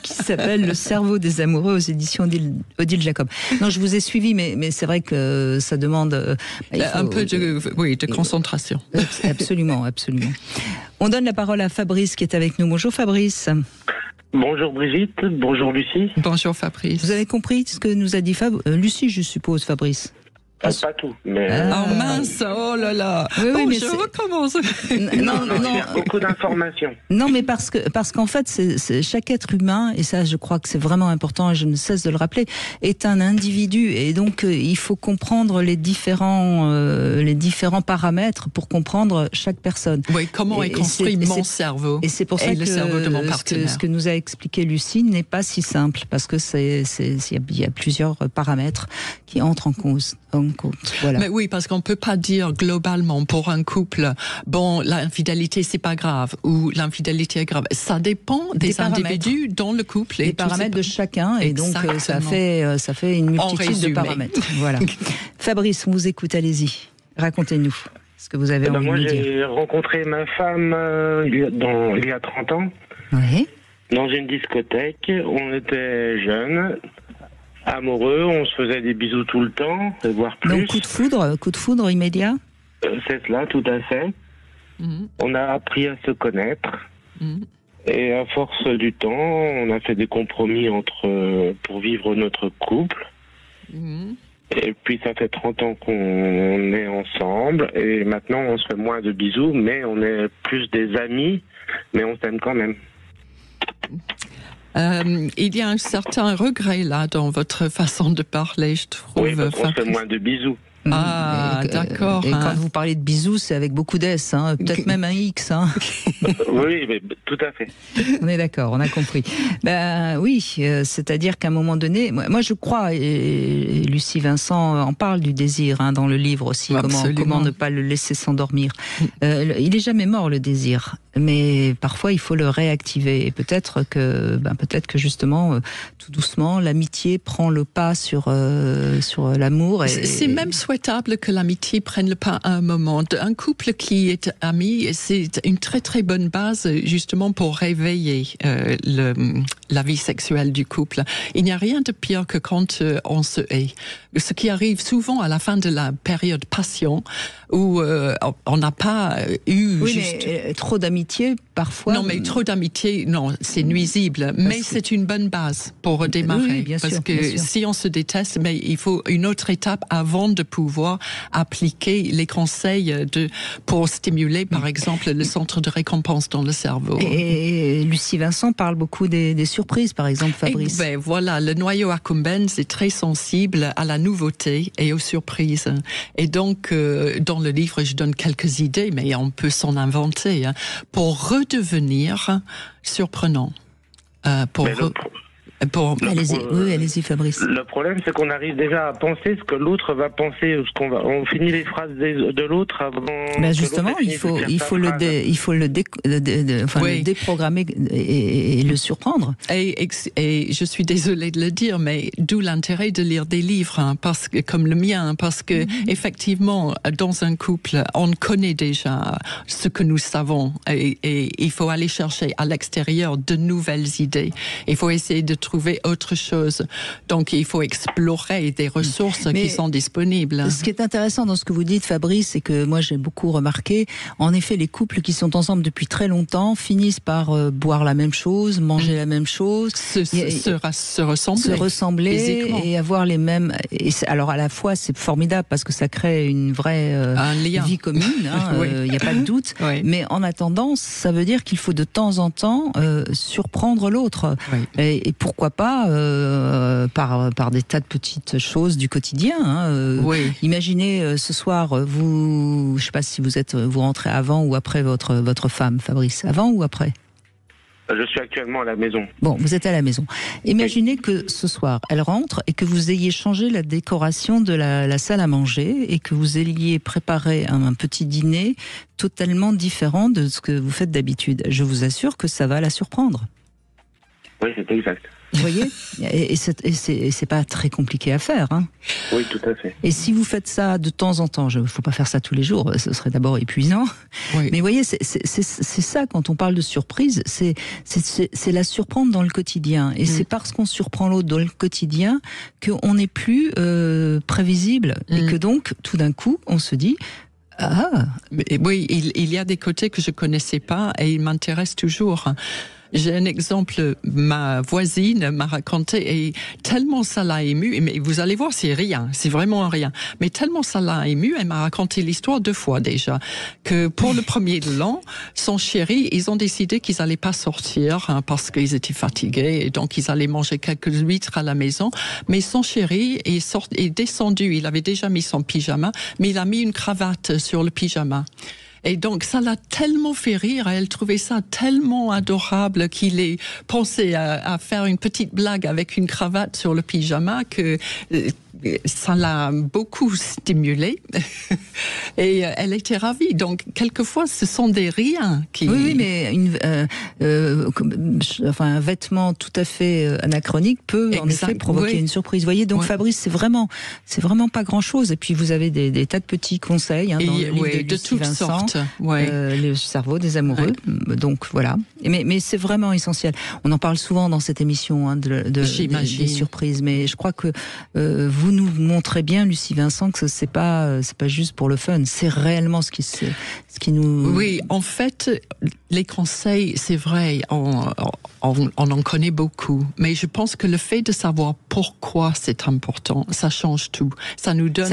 B: qui s'appelle Le cerveau des amoureux aux éditions Odile Jacob. Non, je vous ai suivi, mais c'est vrai que ça demande
C: un peu de concentration.
B: Absolument, absolument. On donne la parole à Fabrice qui est avec nous. Bonjour Fabrice.
F: Bonjour Brigitte, bonjour Lucie.
C: Bonjour Fabrice.
B: Vous avez compris ce que nous a dit Lucie, je suppose, Fabrice?
F: Pas tout, mais...
C: Oh mince, oh là là.
B: Oui, mais
C: je recommence.
F: Non, il y a beaucoup d'informations.
B: Non, mais parce qu'en fait, c'est chaque être humain, et ça, je crois que c'est vraiment important, et je ne cesse de le rappeler, est un individu, et donc il faut comprendre les différents paramètres pour comprendre chaque personne.
C: Oui, comment est construit mon cerveau
B: et c'est pour ça que
C: le cerveau de mon partenaire.
B: Ce que nous a expliqué Lucie n'est pas si simple, parce que il y a plusieurs paramètres qui entrent en cause. Voilà.
C: Mais oui, parce qu'on peut pas dire globalement pour un couple, bon, l'infidélité c'est pas grave ou l'infidélité est grave. Ça dépend des individus dans le couple et
B: des paramètres de chacun, et donc ça fait une multitude de paramètres. Voilà. Fabrice, on vous écoute, allez-y, racontez-nous ce que vous avez envie de nous dire.
F: Moi, j'ai rencontré ma femme il y a 30 ans.
B: Oui.
F: Dans une discothèque. On était jeunes, amoureux, on se faisait des bisous tout le temps, voire plus.
B: Donc coup de foudre immédiat.
F: C'est cela, tout à fait. On a appris à se connaître. Et à force du temps, on a fait des compromis pour vivre notre couple. Et puis ça fait 30 ans qu'on est ensemble. Et maintenant, on se fait moins de bisous, mais on est plus des amis. Mais on s'aime quand même.
C: Il y a un certain regret là dans votre façon de parler, je trouve.
F: Oui, parce qu'on fait moins de bisous.
C: Ah, d'accord.
B: Et quand vous parlez de bisous, c'est avec beaucoup d'S, hein, peut-être même un X. Hein.
F: Oui, mais tout à fait.
B: On est d'accord, on a compris. Ben oui, c'est-à-dire qu'à un moment donné, moi je crois, et Lucie Vincent en parle du désir dans le livre aussi, comment ne pas le laisser s'endormir. Il est jamais mort le désir, mais parfois il faut le réactiver. Et peut-être que justement, tout doucement, l'amitié prend le pas sur l'amour.
C: C'est même souhaitable que l'amitié prenne le pas à un moment. Un couple qui est ami, c'est une très très bonne base justement pour réveiller la vie sexuelle du couple. Il n'y a rien de pire que quand on se hait. Ce qui arrive souvent à la fin de la période passion, où on n'a pas eu
B: mais trop d'amitié parfois.
C: Non, mais trop d'amitié, non, c'est nuisible. Mais c'est une bonne base pour redémarrer.
B: Oui, bien
C: parce
B: sûr,
C: que
B: bien sûr.
C: si on se déteste, mais il faut une autre étape avant de pouvoir appliquer les conseils pour stimuler, par exemple, le centre de récompense dans le cerveau.
B: Et Lucie Vincent parle beaucoup des surprises, par exemple, Fabrice.
C: Ben voilà, le noyau accumbens est très sensible à la nouveauté et aux surprises. Et donc, dans le livre, je donne quelques idées, mais on peut s'en inventer, pour redevenir surprenant.
B: Allez-y, Fabrice.
F: Le problème, c'est qu'on arrive déjà à penser ce que l'autre va penser, on finit les phrases de l'autre avant.
B: Ben justement, il faut le déprogrammer et le surprendre.
C: Et je suis désolée de le dire, mais d'où l'intérêt de lire des livres, parce que, comme le mien, parce que effectivement, dans un couple, on connaît déjà ce que nous savons, et il faut aller chercher à l'extérieur de nouvelles idées. Il faut essayer de trouver autre chose. Donc, il faut explorer des ressources qui sont disponibles.
B: Ce qui est intéressant dans ce que vous dites, Fabrice, et que moi j'ai beaucoup remarqué, en effet, les couples qui sont ensemble depuis très longtemps finissent par boire la même chose, manger la même chose,
C: se ressembler
B: et avoir les mêmes. Alors, à la fois, c'est formidable parce que ça crée une vraie vie commune, il n'y a pas de doute.
C: Oui.
B: Mais en attendant, ça veut dire qu'il faut de temps en temps surprendre l'autre.
C: Oui.
B: Et pourquoi pas par des tas de petites choses du quotidien. Imaginez ce soir, je sais pas si vous rentrez avant ou après votre femme, Fabrice. Avant ou après ?
F: Je suis actuellement à la maison.
B: Bon, vous êtes à la maison. Imaginez que ce soir, elle rentre et que vous ayez changé la décoration de la salle à manger et que vous ayez préparé un petit dîner totalement différent de ce que vous faites d'habitude. Je vous assure que ça va la surprendre.
F: Oui, c'est exact.
B: Vous voyez ? Et c'est pas très compliqué à faire.
F: Oui, tout à fait.
B: Et si vous faites ça de temps en temps, il ne faut pas faire ça tous les jours, ce serait d'abord épuisant.
C: Oui.
B: Mais vous voyez, c'est ça, quand on parle de surprise, c'est la surprendre dans le quotidien. Et c'est parce qu'on surprend l'autre dans le quotidien qu'on n'est plus prévisible. Et que donc, tout d'un coup, on se dit...
C: Oui, il y a des côtés que je connaissais pas et ils m'intéressent toujours. J'ai un exemple, ma voisine m'a raconté, et tellement ça l'a ému, mais vous allez voir, c'est rien, c'est vraiment rien, mais tellement ça l'a ému, elle m'a raconté l'histoire 2 fois déjà, que pour le premier de l'an, son chéri, ils ont décidé qu'ils allaient pas sortir, parce qu'ils étaient fatigués, et donc ils allaient manger quelques huîtres à la maison, mais son chéri est descendu, il avait déjà mis son pyjama, mais il a mis une cravate sur le pyjama. Et donc, ça l'a tellement fait rire, elle trouvait ça tellement adorable qu'il ait pensé à faire une petite blague avec une cravate sur le pyjama que ça l'a beaucoup stimulée. Et elle était ravie. Donc, quelquefois, ce sont des riens qui...
B: Oui, mais un vêtement tout à fait anachronique peut en effet provoquer une surprise. Vous voyez, donc Fabrice, c'est vraiment pas grand-chose. Et puis, vous avez des tas de petits conseils dans le livre de toutes Vincent, sortes. Le cerveau des amoureux. Donc, voilà. Mais c'est vraiment essentiel. On en parle souvent dans cette émission des surprises. Mais je crois que vous nous montrez bien, Lucie Vincent, que c'est pas juste pour le fun. C'est réellement ce qui nous...
C: Oui, en fait, les conseils, c'est vrai, on en connaît beaucoup. Mais je pense que le fait de savoir pourquoi c'est important. Ça change tout. Ça nous donne...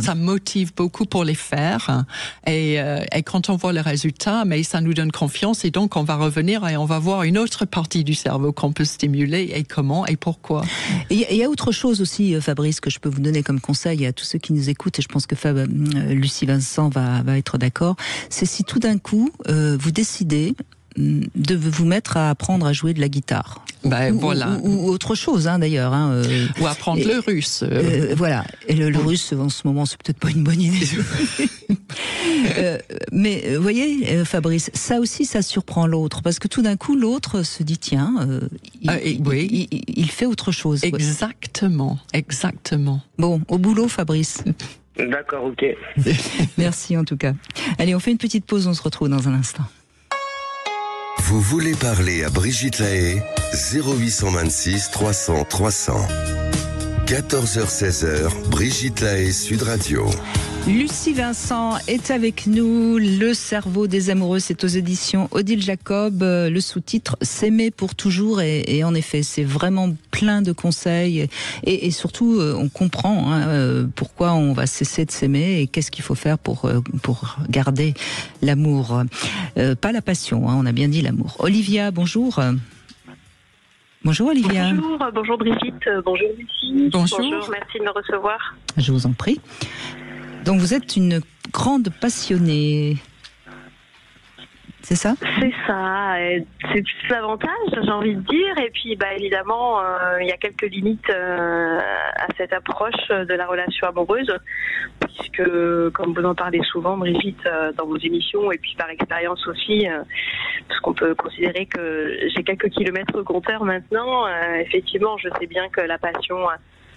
C: Ça motive beaucoup pour les faire. Et quand on voit le résultat, mais ça nous donne confiance. Et donc, on va revenir et on va voir une autre partie du cerveau qu'on peut stimuler et comment et pourquoi.
B: Il y a autre chose aussi, Fabrice, que je peux vous donner comme conseil à tous ceux qui nous écoutent. Et je pense que Lucie Vincent va être d'accord. C'est si tout d'un coup, vous décidez de vous mettre à apprendre à jouer de la guitare. Ou autre chose, d'ailleurs.
C: Ou apprendre le russe.
B: Voilà. Et le russe, en ce moment, c'est peut-être pas une bonne idée. Mais vous voyez, Fabrice, ça aussi, ça surprend l'autre. Parce que tout d'un coup, l'autre se dit, tiens, il fait autre chose.
C: Exactement.
B: Bon, au boulot, Fabrice.
F: D'accord, ok.
B: Merci en tout cas. Allez, on fait une petite pause, on se retrouve dans un instant.
A: Vous voulez parler à Brigitte Lahaie, 0826 300 300. 14h-16h, Brigitte Lahaie, Sud Radio.
B: Lucie Vincent est avec nous. Le cerveau des amoureux, c'est aux éditions Odile Jacob. Le sous-titre « S'aimer pour toujours ». Et en effet, c'est vraiment plein de conseils. Et surtout, on comprend pourquoi on va cesser de s'aimer et qu'est-ce qu'il faut faire pour garder l'amour. Pas la passion, on a bien dit l'amour. Olivia, bonjour. Bonjour Olivia.
G: Bonjour Brigitte, bonjour Lucie.
B: Bonjour,
G: merci de me recevoir.
B: Je vous en prie. Donc vous êtes une grande passionnée, c'est ça ?
G: C'est ça, c'est tout l'avantage, j'ai envie de dire. Et puis évidemment, il y a quelques limites à cette approche de la relation amoureuse, puisque comme vous en parlez souvent Brigitte dans vos émissions, et puis par expérience aussi, parce qu'on peut considérer que j'ai quelques kilomètres au compteur maintenant, effectivement je sais bien que la passion,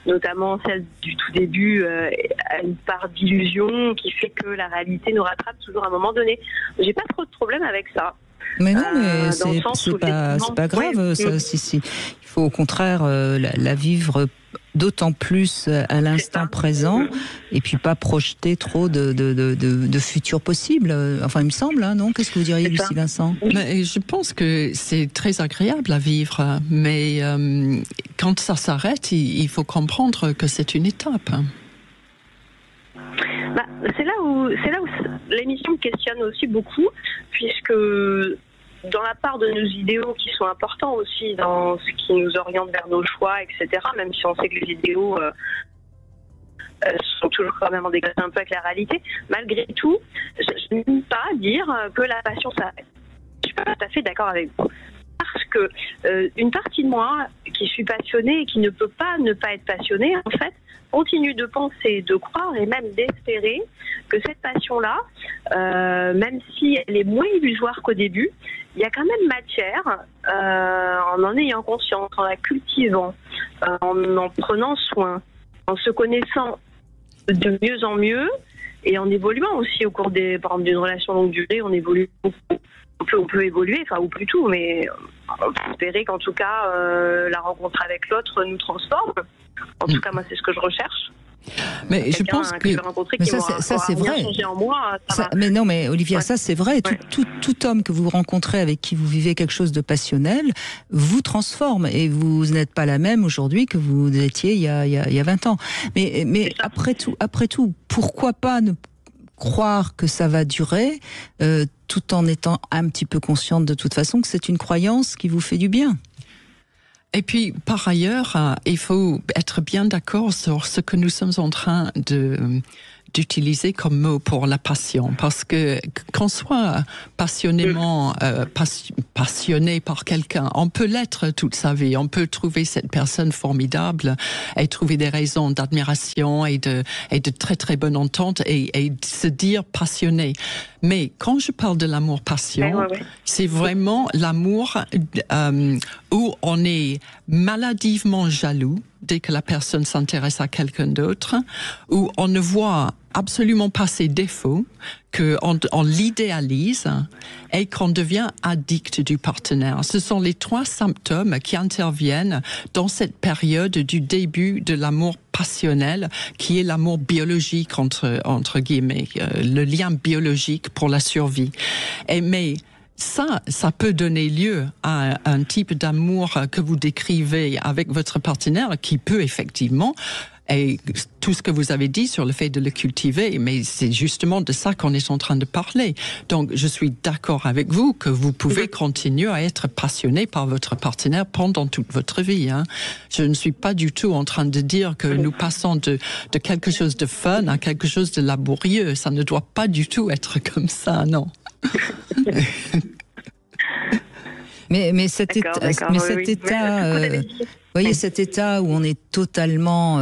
G: notamment celle du tout début, a une part d'illusion qui fait que la réalité nous rattrape toujours à un moment donné. J'ai pas trop de problème avec ça.
B: Mais non, mais c'est pas grave.
G: Oui.
B: Ça, si. Il faut au contraire la vivre d'autant plus à l'instant présent, et puis pas projeter trop de futurs possibles. Enfin, il me semble, non ? Qu'est-ce que vous diriez, Lucie Vincent ?
C: Mais je pense que c'est très agréable à vivre, mais quand ça s'arrête, il faut comprendre que c'est une étape.
G: C'est là où l'émission me questionne aussi beaucoup, puisque dans la part de nos idéaux qui sont importants aussi dans ce qui nous oriente vers nos choix, etc., même si on sait que les idéaux sont toujours quand même en décalage un peu avec la réalité, malgré tout, je n'aime pas dire que la passion s'arrête. Je suis pas tout à fait d'accord avec vous. Parce que une partie de moi qui suis passionnée et qui ne peut pas ne pas être passionnée, en fait, continue de penser, de croire et même d'espérer que cette passion-là, même si elle est moins illusoire qu'au début, il y a quand même matière, en ayant conscience, en la cultivant, en prenant soin, en se connaissant de mieux en mieux et en évoluant aussi au cours par exemple, d'une relation longue durée, on évolue beaucoup. On peut évoluer, ou plus tout, mais on peut espérer qu'en tout cas, la rencontre avec l'autre nous transforme. En tout cas, moi, c'est ce que je recherche.
C: Mais je pense que
B: ça c'est vrai.
G: En moi,
B: mais non, mais Olivia, ça c'est vrai. Tout homme que vous rencontrez, avec qui vous vivez quelque chose de passionnel, vous transforme, et vous n'êtes pas la même aujourd'hui que vous étiez il y a 20 ans. Mais après tout, pourquoi pas ne croire que ça va durer, tout en étant un petit peu consciente de toute façon que c'est une croyance qui vous fait du bien.
C: Et puis, par ailleurs, il faut être bien d'accord sur ce que nous sommes en train d'utiliser comme mot pour la passion, parce que qu'on soit passionnément passionné par quelqu'un, on peut l'être toute sa vie, on peut trouver cette personne formidable et trouver des raisons d'admiration et de très très bonne entente et se dire passionné. Mais quand je parle de l'amour passion, c'est vraiment l'amour où on est maladivement jaloux dès que la personne s'intéresse à quelqu'un d'autre, où on ne voit absolument pas ses défauts, qu'on l'idéalise et qu'on devient addict du partenaire. Ce sont les 3 symptômes qui interviennent dans cette période du début de l'amour passionnel, qui est l'amour biologique, entre guillemets, le lien biologique pour la survie. Mais ça peut donner lieu à un type d'amour que vous décrivez avec votre partenaire qui peut effectivement, et tout ce que vous avez dit sur le fait de le cultiver, mais c'est justement de ça qu'on est en train de parler. Donc, je suis d'accord avec vous que vous pouvez continuer à être passionné par votre partenaire pendant toute votre vie. Hein. Je ne suis pas du tout en train de dire que nous passons de quelque chose de fun à quelque chose de laborieux. Ça ne doit pas du tout être comme ça, non.
B: mais cet état, voyez, cet état où on est totalement,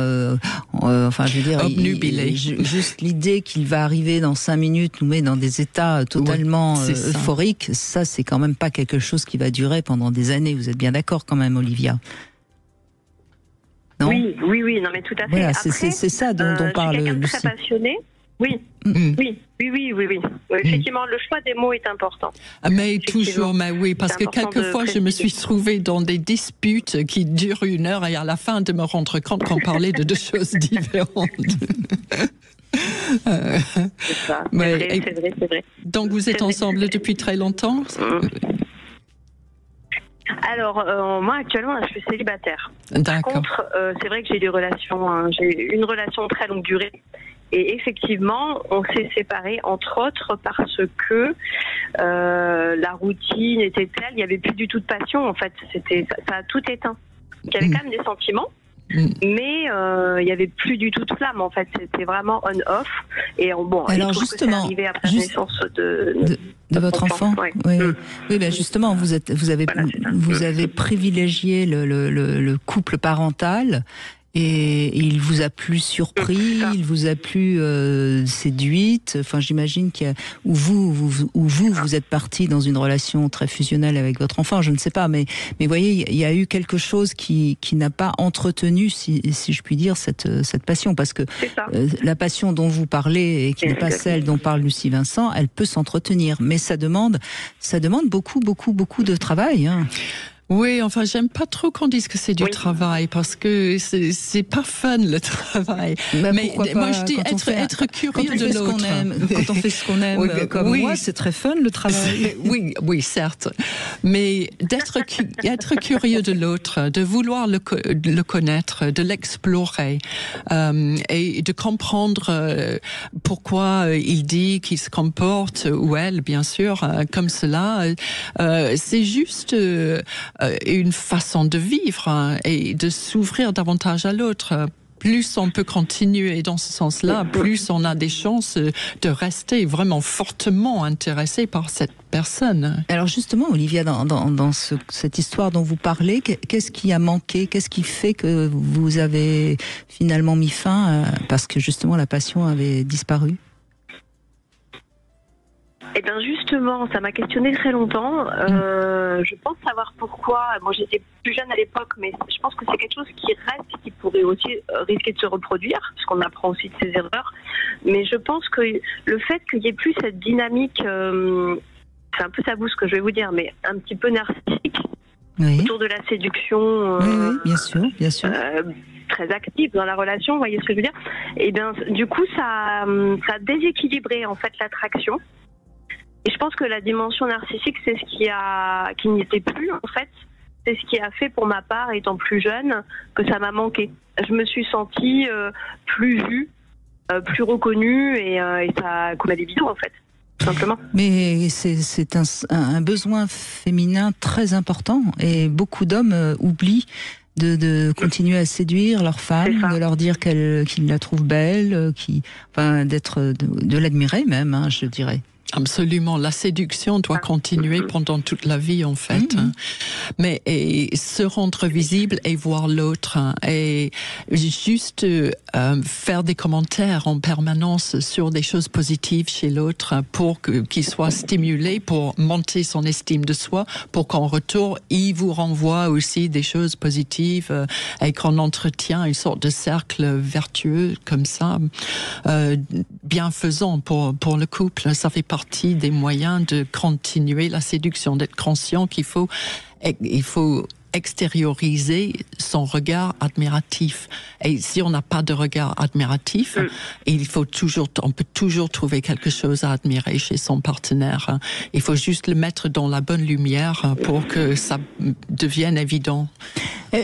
B: enfin, je veux dire,
C: obnubilé.
B: Juste l'idée qu'il va arriver dans 5 minutes nous met dans des états totalement euphoriques. Ça, c'est quand même pas quelque chose qui va durer pendant des années. Vous êtes bien d'accord quand même, Olivia? Non?
G: Oui, non, mais tout à fait.
B: Voilà,
G: après,
B: c'est ça dont parle
G: Lucie. Je suis quelqu'un de très passionné. Oui. Effectivement, le choix des mots est important.
C: Mais toujours, parce que quelquefois, je me suis trouvée dans des disputes qui durent 1 heure et à la fin de me rendre compte qu'on parlait de 2 choses différentes.
G: C'est ça, c'est vrai.
C: Donc, vous êtes ensemble depuis très longtemps?
G: Alors, moi, actuellement, je suis célibataire.
C: D'accord.
G: Par contre, c'est vrai que j'ai eu une relation très longue durée. Et effectivement, on s'est séparés, entre autres, parce que la routine était telle, il n'y avait plus du tout de passion, en fait. Ça a tout éteint. Il y avait quand même des sentiments, mais il n'y avait plus du tout de flamme, en fait. C'était vraiment on-off. Et
B: alors justement,
G: arrivé après la naissance de
B: votre enfant. Oui, ben justement, vous avez privilégié le couple parental. Et il vous a plus surpris, il vous a plus séduite. Enfin, j'imagine où vous êtes parti dans une relation très fusionnelle avec votre enfant. Je ne sais pas, mais voyez, il y a eu quelque chose qui n'a pas entretenu, si je puis dire, cette passion, parce que la passion dont vous parlez et qui n'est pas celle dont parle Lucie Vincent, elle peut s'entretenir, mais ça demande beaucoup de travail. Hein.
C: Oui, enfin, j'aime pas trop qu'on dise que c'est du travail, parce que c'est pas fun, le travail. Mais moi, je dis être curieux de l'autre.
B: Quand on fait ce qu'on aime, comme moi, c'est très fun, le travail.
C: Oui, certes. Mais d'être curieux de l'autre, de vouloir le connaître, de l'explorer, et de comprendre pourquoi il dit qu'il se comporte, ou elle, bien sûr, comme cela, c'est juste une façon de vivre et de s'ouvrir davantage à l'autre. Plus on peut continuer dans ce sens-là, plus on a des chances de rester vraiment fortement intéressé par cette personne.
B: Alors justement, Olivia, dans cette histoire dont vous parlez, qu'est-ce qui a manqué? Qu'est-ce qui fait que vous avez finalement mis fin parce que justement la passion avait disparu?
G: Eh bien justement, ça m'a questionné très longtemps. Je pense savoir pourquoi. Moi, j'étais plus jeune à l'époque, mais je pense que c'est quelque chose qui reste, qui pourrait aussi risquer de se reproduire, parce qu'on apprend aussi de ses erreurs. Mais je pense que le fait qu'il n'y ait plus cette dynamique, c'est un peu tabou ce que je vais vous dire, mais un petit peu narcissique, autour de la séduction.
B: Oui, bien sûr.
G: Très active dans la relation, vous voyez ce que je veux dire? Et bien, du coup, ça a déséquilibré en fait l'attraction. Et je pense que la dimension narcissique, c'est ce qui n'y était plus, en fait. C'est ce qui a fait, pour ma part, étant plus jeune, que ça m'a manqué. Je me suis sentie plus vue, plus reconnue, et ça coulait des bidons, en fait, tout simplement.
B: Mais c'est un besoin féminin très important, et beaucoup d'hommes oublient de continuer à séduire leur femme, de leur dire qu'ils la trouvent belle, de l'admirer même, hein, je dirais.
C: Absolument, la séduction doit continuer pendant toute la vie en fait, mais se rendre visible et voir l'autre et juste faire des commentaires en permanence sur des choses positives chez l'autre pour qu'il soit stimulé, pour monter son estime de soi, pour qu'en retour il vous renvoie aussi des choses positives et qu'on entretient une sorte de cercle vertueux comme ça, bienfaisant pour le couple. Ça fait des moyens de continuer la séduction, d'être conscient qu'il faut extérioriser son regard admiratif. Et si on n'a pas de regard admiratif, on peut toujours trouver quelque chose à admirer chez son partenaire. Il faut juste le mettre dans la bonne lumière pour que ça devienne évident.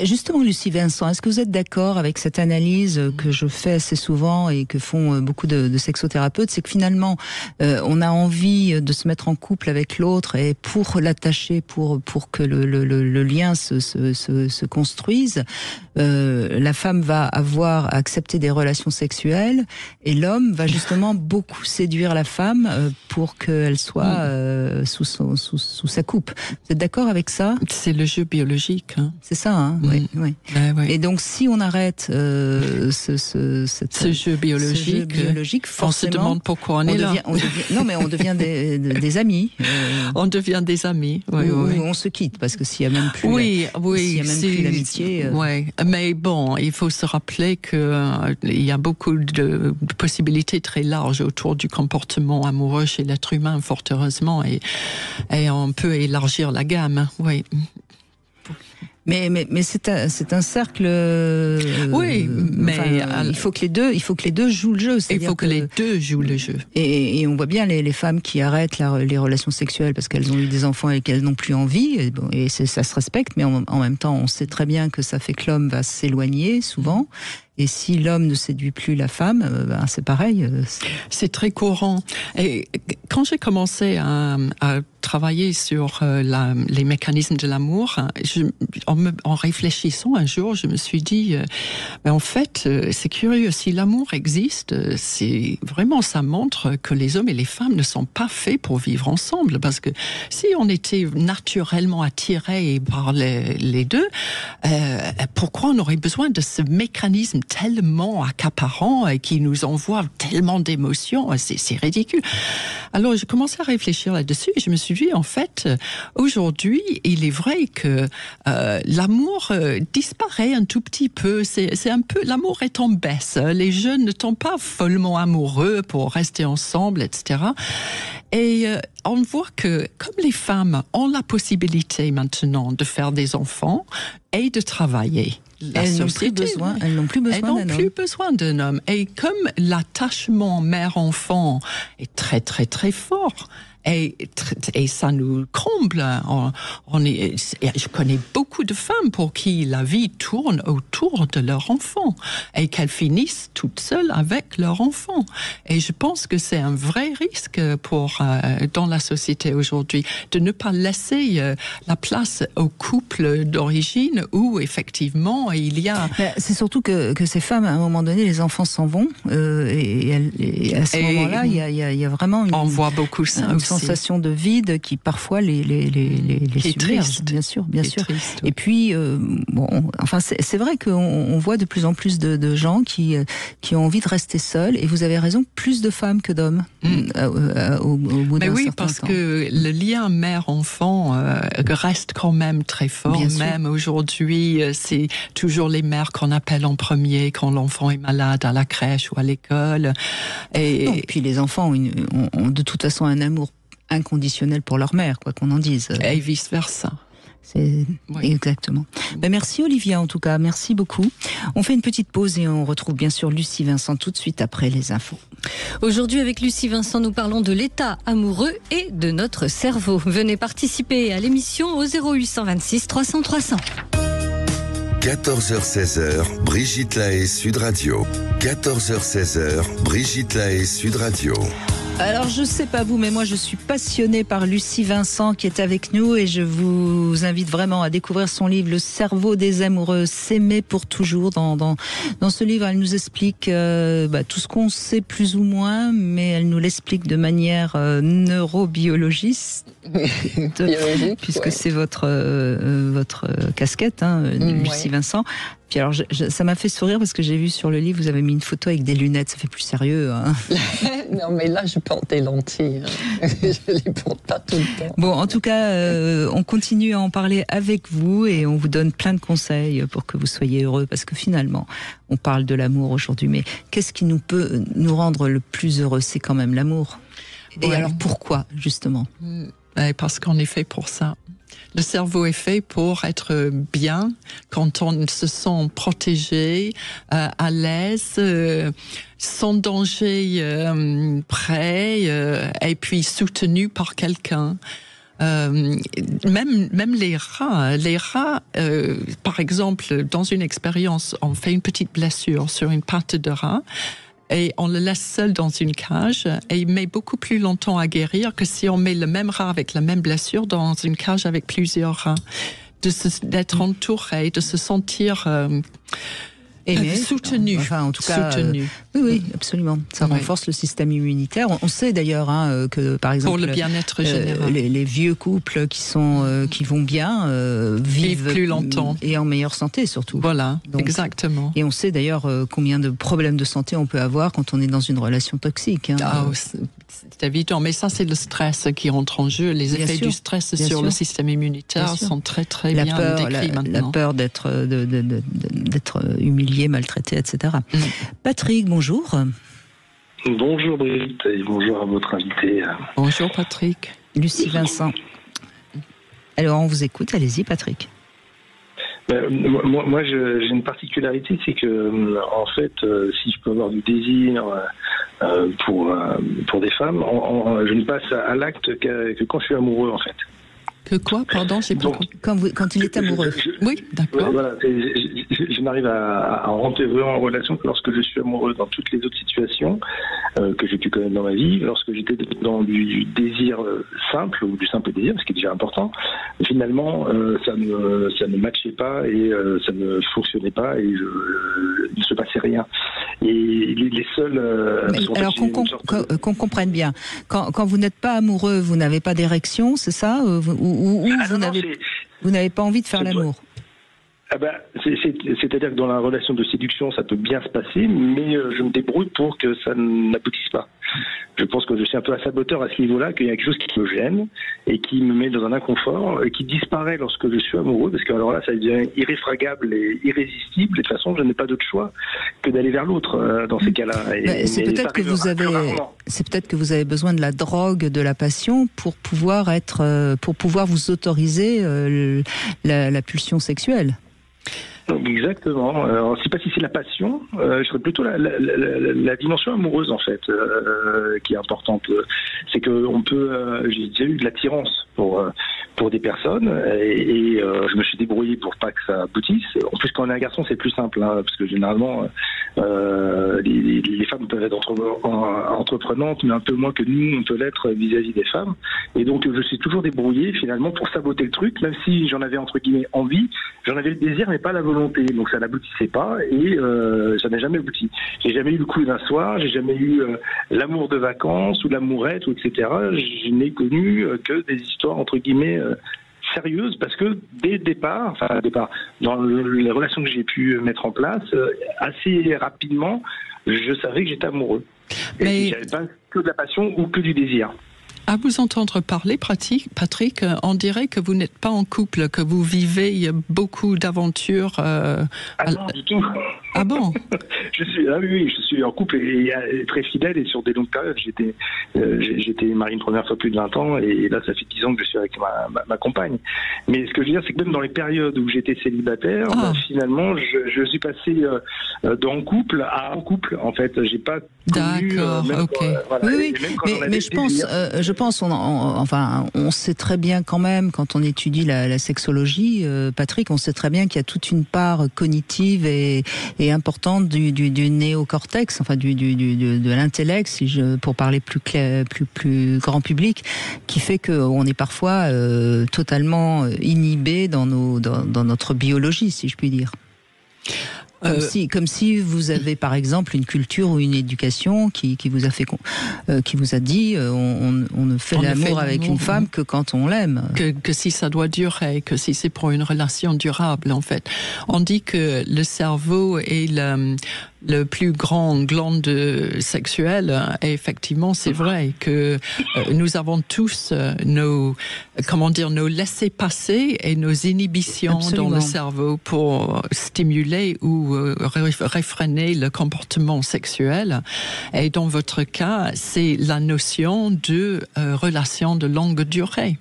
B: Justement, Lucie Vincent, est-ce que vous êtes d'accord avec cette analyse que je fais assez souvent et que font beaucoup de sexothérapeutes, c'est que finalement, on a envie de se mettre en couple avec l'autre et pour l'attacher, pour que le lien se construise, la femme va avoir accepté des relations sexuelles et l'homme va justement beaucoup séduire la femme pour qu'elle soit sous sa coupe. Vous êtes d'accord avec ça ?
C: C'est le jeu biologique. Hein.
B: C'est ça, hein ? Oui.
C: Ouais.
B: Et donc, si on arrête ce
C: jeu biologique,
B: forcément,
C: on se demande pourquoi on est là.
B: On devient des amis.
C: On devient des amis. Oui.
B: On se quitte parce que s'il y a même plus, plus l'amitié.
C: Oui, mais bon, il faut se rappeler que il y a beaucoup de possibilités très larges autour du comportement amoureux chez l'être humain, fort heureusement, et on peut élargir la gamme. Oui.
B: Mais c'est un cercle.
C: Oui, mais
B: il faut que les deux jouent le jeu.
C: Il faut que les deux jouent le jeu.
B: Et on voit bien les femmes qui arrêtent les relations sexuelles parce qu'elles ont eu des enfants et qu'elles n'ont plus envie. Et ça se respecte, mais en même temps, on sait très bien que ça fait que l'homme va s'éloigner souvent. Et si l'homme ne séduit plus la femme, c'est pareil.
C: C'est très courant. Et quand j'ai commencé à travailler sur les mécanismes de l'amour, en réfléchissant un jour, je me suis dit, en fait, c'est curieux, si l'amour existe, c'est vraiment, ça montre que les hommes et les femmes ne sont pas faits pour vivre ensemble, parce que si on était naturellement attirés par les deux, pourquoi on aurait besoin de ce mécanisme tellement accaparant et qui nous envoie tellement d'émotions, c'est ridicule. Alors j'ai commencé à réfléchir là-dessus et je me suis dit, en fait, aujourd'hui, il est vrai que l'amour disparaît un tout petit peu. C'est un peu, l'amour est en baisse. Les jeunes ne tombent pas follement amoureux pour rester ensemble, etc. Et on voit que comme les femmes ont la possibilité maintenant de faire des enfants et de travailler,
B: elles n'ont plus
C: besoin d'un homme. Et comme l'attachement mère-enfant est très très très fort, et ça nous comble. Je connais beaucoup de femmes pour qui la vie tourne autour de leur enfant et qu'elles finissent toutes seules avec leur enfant. Et je pense que c'est un vrai risque dans la société aujourd'hui de ne pas laisser la place au couple d'origine où effectivement il y a.
B: C'est surtout que ces femmes, à un moment donné, les enfants s'en vont et à ce moment-là, il y a vraiment
C: on voit beaucoup ça aussi.
B: Sensation de vide qui parfois les submerge, bien sûr.
C: Triste.
B: Et puis c'est vrai qu'on voit de plus en plus de gens qui ont envie de rester seuls. Et vous avez raison, plus de femmes que d'hommes au bout d'un certain temps. Mais oui,
C: parce que le lien mère-enfant reste quand même très fort. Même aujourd'hui, c'est toujours les mères qu'on appelle en premier quand l'enfant est malade à la crèche ou à l'école.
B: Et puis les enfants ont de toute façon un amour inconditionnel pour leur mère, quoi qu'on en dise.
C: Et vice-versa.
B: Exactement. Merci Olivia, en tout cas, merci beaucoup. On fait une petite pause et on retrouve bien sûr Lucie Vincent tout de suite après les infos.
E: Aujourd'hui avec Lucie Vincent, nous parlons de l'état amoureux et de notre cerveau. Venez participer à l'émission au 0826 300 300.
A: 14h-16h, Brigitte Lahaie, Sud Radio. 14h-16h, Brigitte Lahaie, Sud Radio.
B: Alors je sais pas vous, mais moi je suis passionnée par Lucie Vincent qui est avec nous et je vous invite vraiment à découvrir son livre Le cerveau des amoureux, s'aimer pour toujours. Dans ce livre, elle nous explique tout ce qu'on sait plus ou moins, mais elle nous l'explique de manière neurobiologiste, puisque c'est votre casquette, Lucie Vincent. Puis alors, ça m'a fait sourire parce que j'ai vu sur le livre, vous avez mis une photo avec des lunettes, ça fait plus sérieux.
C: Non, mais là, je porte des lentilles. Je les porte pas tout le temps.
B: Bon, en tout cas, on continue à en parler avec vous et on vous donne plein de conseils pour que vous soyez heureux parce que finalement, on parle de l'amour aujourd'hui. Mais qu'est-ce qui peut nous rendre le plus heureux? C'est quand même l'amour. Et alors, pourquoi, justement?
C: Parce qu'on est fait pour ça. Le cerveau est fait pour être bien quand on se sent protégé, à l'aise, sans danger, prêt, et puis soutenu par quelqu'un. Même les rats, par exemple, dans une expérience, on fait une petite blessure sur une patte de rat. Et on le laisse seul dans une cage et il met beaucoup plus longtemps à guérir que si on met le même rat avec la même blessure dans une cage avec plusieurs rats. D'être entouré, de se sentir soutenu.
B: Enfin, en tout cas,
C: soutenu.
B: Oui, absolument. Ça renforce le système immunitaire. On sait d'ailleurs que, par exemple,
C: pour le bien-être général,
B: les vieux couples qui vont bien vivent
C: plus longtemps
B: et en meilleure santé surtout.
C: Voilà, donc, exactement.
B: Et on sait d'ailleurs combien de problèmes de santé on peut avoir quand on est dans une relation toxique.
C: C'est évident, mais ça c'est le stress qui rentre en jeu. Les effets du stress sur le système immunitaire sont très très bien décrits maintenant.
B: La peur d'être humilié, maltraité, etc. Patrick, bonjour.
H: Bonjour Brigitte et bonjour à votre invité.
C: Bonjour Patrick.
B: Lucie Vincent. Alors on vous écoute, allez-y Patrick.
H: Moi j'ai une particularité, c'est que en fait, si je peux avoir du désir pour des femmes, je ne passe à l'acte que quand je suis amoureux en fait.
C: Que quoi? Pardon, j'ai pas compris.
B: Quand il est amoureux.
C: Oui, d'accord.
H: Voilà, je n'arrive à rentrer vraiment en relation que lorsque je suis amoureux. Dans toutes les autres situations que j'ai pu connaître dans ma vie, lorsque j'étais dans du désir simple ou du simple désir, ce qui est déjà important, finalement ça ne matchait pas et ça ne fonctionnait pas et il ne se passait rien. Et les seuls.
B: Alors qu'on comprenne bien, quand vous n'êtes pas amoureux, vous n'avez pas d'érection, c'est ça? Vous n'avez pas envie de faire l'amour?
H: C'est-à-dire que dans la relation de séduction, ça peut bien se passer, mais je me débrouille pour que ça n'aboutisse pas. Je pense que je suis un peu un saboteur à ce niveau-là, qu'il y a quelque chose qui me gêne et qui me met dans un inconfort et qui disparaît lorsque je suis amoureux, parce que alors là, ça devient irréfragable et irrésistible. Et de toute façon, je n'ai pas d'autre choix que d'aller vers l'autre dans ces cas-là.
B: C'est peut-être que vous avez besoin de la drogue, de la passion pour pouvoir vous autoriser la pulsion sexuelle.
H: Exactement. Alors, je ne sais pas si c'est la passion, je serais plutôt la dimension amoureuse en fait qui est importante. C'est que j'ai déjà eu de l'attirance pour des personnes et je me suis débrouillé pour pas que ça aboutisse. En plus, quand on est un garçon, c'est plus simple, parce que généralement les femmes peuvent être entreprenantes, mais un peu moins que nous on peut l'être vis-à-vis des femmes. Et donc je suis toujours débrouillé finalement pour saboter le truc, même si j'en avais entre guillemets envie, j'en avais le désir mais pas la volonté. Donc ça n'aboutissait pas et ça n'a jamais abouti. J'ai jamais eu le coup d'un soir, j'ai jamais eu l'amour de vacances ou l'amourette ou etc. Je n'ai connu que des histoires entre guillemets sérieuses parce que dès le départ, dans les relations que j'ai pu mettre en place, assez rapidement, je savais que j'étais amoureux. Et j'avais pas que de la passion ou que du désir.
C: À vous entendre parler, Patrick, on dirait que vous n'êtes pas en couple, que vous vivez beaucoup d'aventures.
H: Non, du tout.
C: Ah bon?
H: Je suis en couple et très fidèle et sur des longues périodes. J'étais marié une première fois plus de 20 ans et là, ça fait 10 ans que je suis avec ma compagne. Mais ce que je veux dire, c'est que même dans les périodes où j'étais célibataire, finalement, je suis passé d'en couple à en couple. En fait, j'ai pas connu.
C: D'accord, ok.
B: Oui, mais je pense, on sait très bien quand même, quand on étudie la sexologie, Patrick, on sait très bien qu'il y a toute une part cognitive et importante du néocortex, enfin de l'intellect, pour parler plus grand public, qui fait qu'on est parfois totalement inhibé dans notre biologie, si je puis dire. Comme si vous avez par exemple une culture ou une éducation qui vous a fait qui vous a dit on ne fait l'amour avec une femme que quand on l'aime,
C: que si ça doit durer, que si c'est pour une relation durable. En fait, on dit que le cerveau est le plus grand glande sexuelle, et effectivement c'est vrai que nous avons tous nos laissez-passer et nos inhibitions dans le cerveau pour stimuler ou réfréner le comportement sexuel. Et dans votre cas, c'est la notion de relation de longue durée.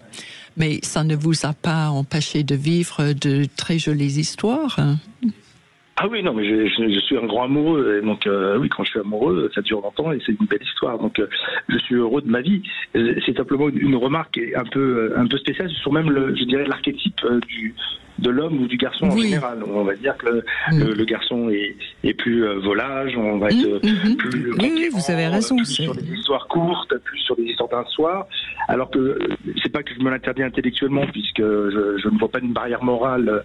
C: Mais ça ne vous a pas empêché de vivre de très jolies histoires?
H: Ah oui, non, mais je suis un grand amoureux, et donc oui, quand je suis amoureux, ça dure longtemps et c'est une belle histoire. Donc je suis heureux de ma vie. C'est simplement une remarque un peu spéciale sur même je dirais l'archétype de l'homme ou du garçon en général. On va dire que le garçon est plus volage, on va être plus
B: oui, vous avez raison.
H: Plus sur des histoires courtes, plus sur des histoires d'un soir. Alors que c'est pas que je me l'interdis intellectuellement, puisque je ne vois pas une barrière morale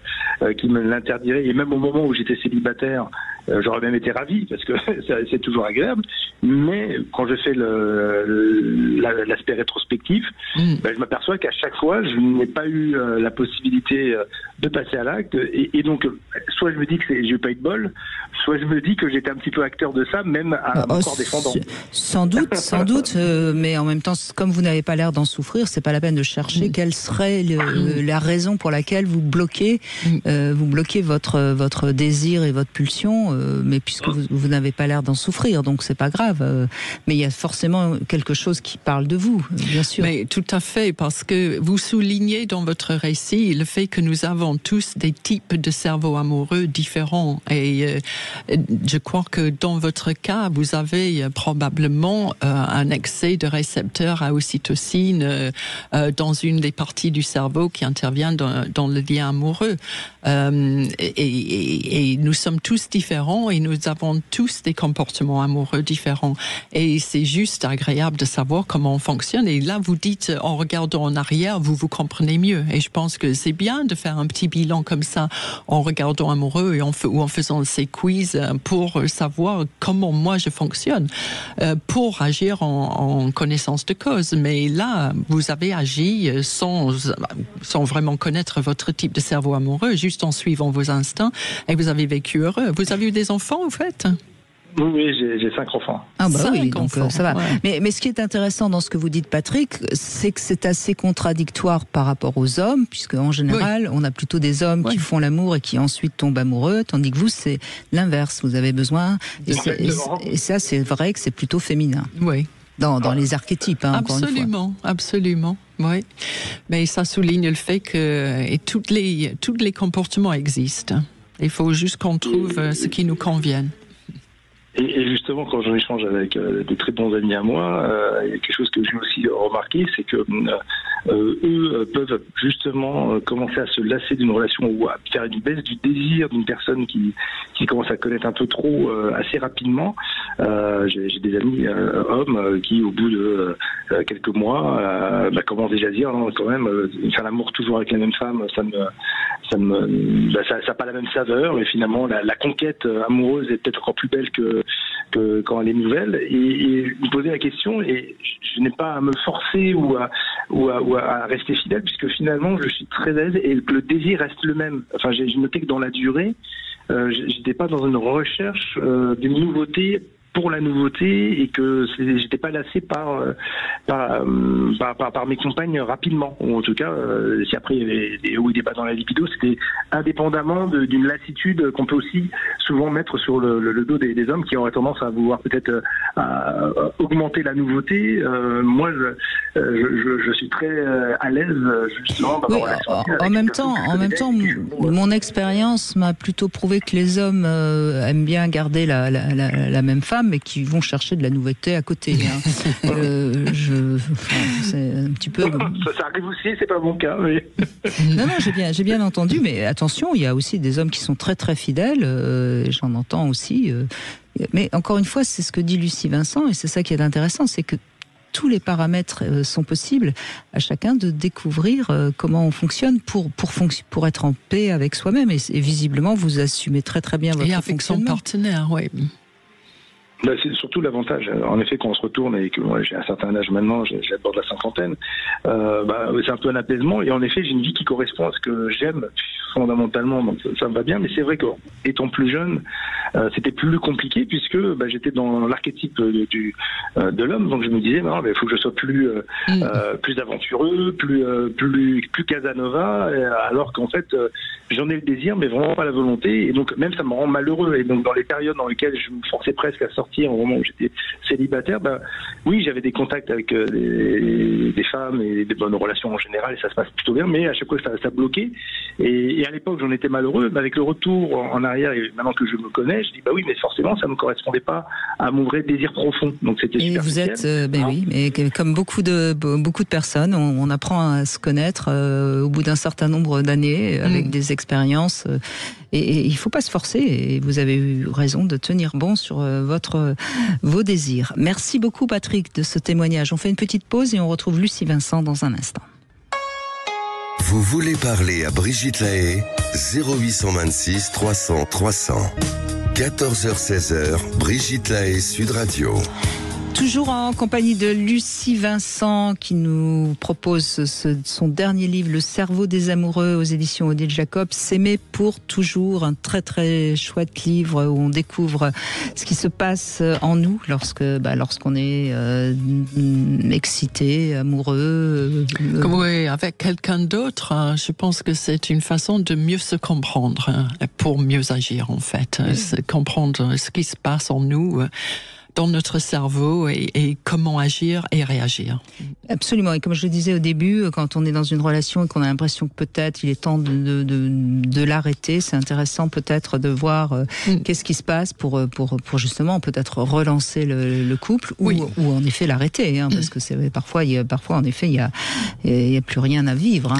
H: qui me l'interdirait. Et même au moment où j'étais célibataire, j'aurais même été ravi, parce que c'est toujours agréable. Mais quand je fais l'aspect rétrospectif, je m'aperçois qu'à chaque fois, je n'ai pas eu la possibilité de passer à l'acte. Et donc, soit je me dis que j'ai pas eu de bol, soit je me dis que j'étais un petit peu acteur de ça, même à mon corps défendant.
B: Sans doute, mais en même temps, comme vous n'avez pas l'air d'en souffrir, c'est pas la peine de chercher quelle serait la raison pour laquelle vous bloquez votre désir et votre pulsion, mais puisque vous n'avez pas l'air d'en souffrir, donc c'est pas grave. Mais il y a forcément quelque chose qui parle de vous, bien sûr.
C: Mais tout à fait, parce que vous soulignez dans votre récit le fait que nous avons tous des types de cerveaux amoureux différents, et je crois que dans votre cas, vous avez probablement un excès de récepteurs à ocytocine dans une des parties du cerveau qui intervient dans le lien amoureux. Et nous sommes tous différents et nous avons tous des comportements amoureux différents. Et c'est juste agréable de savoir comment on fonctionne. Et là, vous dites, en regardant en arrière, vous comprenez mieux. Et je pense que c'est bien de faire un petit bilan comme ça, en regardant amoureux et ou en faisant ces quiz pour savoir comment moi je fonctionne, pour agir en connaissance de cause. Mais là, vous avez agi sans vraiment connaître votre type de cerveau amoureux, juste en suivant vos instincts, et vous avez vécu heureux. Vous avez eu des enfants, au fait ?
H: Oui, j'ai 5 enfants.
B: Ah bah
C: 5
B: oui, donc
C: enfants,
B: ça va.
C: Ouais.
B: Mais ce qui est intéressant dans ce que vous dites, Patrick, c'est que c'est assez contradictoire par rapport aux hommes, puisque en général, on a plutôt des hommes qui font l'amour et qui ensuite tombent amoureux, tandis que vous, c'est l'inverse. Vous avez besoin, et ça, c'est vrai que c'est plutôt féminin.
C: Oui.
B: Dans les archétypes, encore une fois.
C: Absolument, oui. Mais ça souligne le fait que tous les comportements existent. Il faut juste qu'on trouve ce qui nous convienne.
H: Et justement, quand j'en échange avec de très bons amis à moi, il y a quelque chose que j'ai aussi remarqué, c'est que eux peuvent justement commencer à se lasser d'une relation ou à faire une baisse du désir d'une personne qui commence à connaître un peu trop assez rapidement. J'ai des amis hommes qui, au bout de quelques mois, commencent déjà à dire quand même, faire l'amour toujours avec la même femme, ça n'a pas la même saveur, mais finalement la conquête amoureuse est peut-être encore plus belle que quand elle est nouvelle, et me poser la question, et je n'ai pas à me forcer ou à rester fidèle, puisque finalement je suis très à l'aise et le désir reste le même. Enfin, j'ai noté que dans la durée, j'étais pas dans une recherche d'une nouveauté pour la nouveauté, et que j'étais pas lassé par mes compagnes rapidement, ou en tout cas si après il y avait des hauts et des bas dans la libido, c'était indépendamment d'une lassitude qu'on peut aussi souvent mettre sur le dos des hommes qui auraient tendance à vouloir peut-être augmenter la nouveauté. Moi je suis très à l'aise justement dans ma relation.
B: En même temps, mon expérience m'a plutôt prouvé que les hommes aiment bien garder la même femme, mais qui vont chercher de la nouveauté à côté. C'est un petit peu.
H: Ça arrive aussi, c'est pas mon cas. Mais...
B: Non, j'ai bien entendu, mais attention, il y a aussi des hommes qui sont très très fidèles. J'en entends aussi. Mais encore une fois, c'est ce que dit Lucie Vincent, et c'est ça qui est intéressant, c'est que tous les paramètres sont possibles à chacun de découvrir comment on fonctionne pour être en paix avec soi-même. Et visiblement, vous assumez très très bien votre fonctionnement. Et avec son
C: partenaire, oui.
H: C'est surtout l'avantage. En effet, quand on se retourne et que moi j'ai un certain âge maintenant, j'aborde la cinquantaine, c'est un peu un apaisement. Et en effet, j'ai une vie qui correspond à ce que j'aime fondamentalement, donc ça me va bien. Mais c'est vrai qu'étant plus jeune, c'était plus compliqué puisque j'étais dans l'archétype de l'homme. Donc je me disais non, mais il faut que je sois plus aventureux, plus Casanova, alors qu'en fait j'en ai le désir, mais vraiment pas la volonté. Et donc même ça me rend malheureux. Et donc dans les périodes dans lesquelles je me forçais presque à sortir, au moment où j'étais célibataire, oui, j'avais des contacts avec des femmes et des bonnes relations en général, et ça se passe plutôt bien. Mais à chaque fois ça bloquait. Et à l'époque j'en étais malheureux. Avec le retour en arrière et maintenant que je me connais, je dis oui, mais forcément ça me correspondait pas à mon vrai désir profond. Donc c'était
B: et
H: super.
B: Vous êtes, oui, mais comme beaucoup de personnes, on apprend à se connaître au bout d'un certain nombre d'années avec des expériences. Et il faut pas se forcer. Et vous avez eu raison de tenir bon sur vos désirs. Merci beaucoup, Patrick, de ce témoignage. On fait une petite pause et on retrouve Lucie Vincent dans un instant.
A: Vous voulez parler à Brigitte Lahaie, 0826 300 300. 14h-16h, Brigitte Lahaie, Sud Radio.
B: Toujours en compagnie de Lucie Vincent qui nous propose son dernier livre, Le cerveau des amoureux, aux éditions Odile Jacob. S'aimer pour toujours, un très très chouette livre où on découvre ce qui se passe en nous lorsqu'on est excité, amoureux.
C: Oui, avec quelqu'un d'autre, je pense que c'est une façon de mieux se comprendre, pour mieux agir en fait. Comprendre ce qui se passe en nous, dans notre cerveau et comment agir et réagir.
B: Absolument. Et comme je le disais au début, quand on est dans une relation et qu'on a l'impression que peut-être il est temps de l'arrêter, c'est intéressant peut-être de voir qu'est-ce qui se passe pour justement peut-être relancer le couple ou en effet l'arrêter, parce que c'est parfois en effet il y a plus rien à vivre.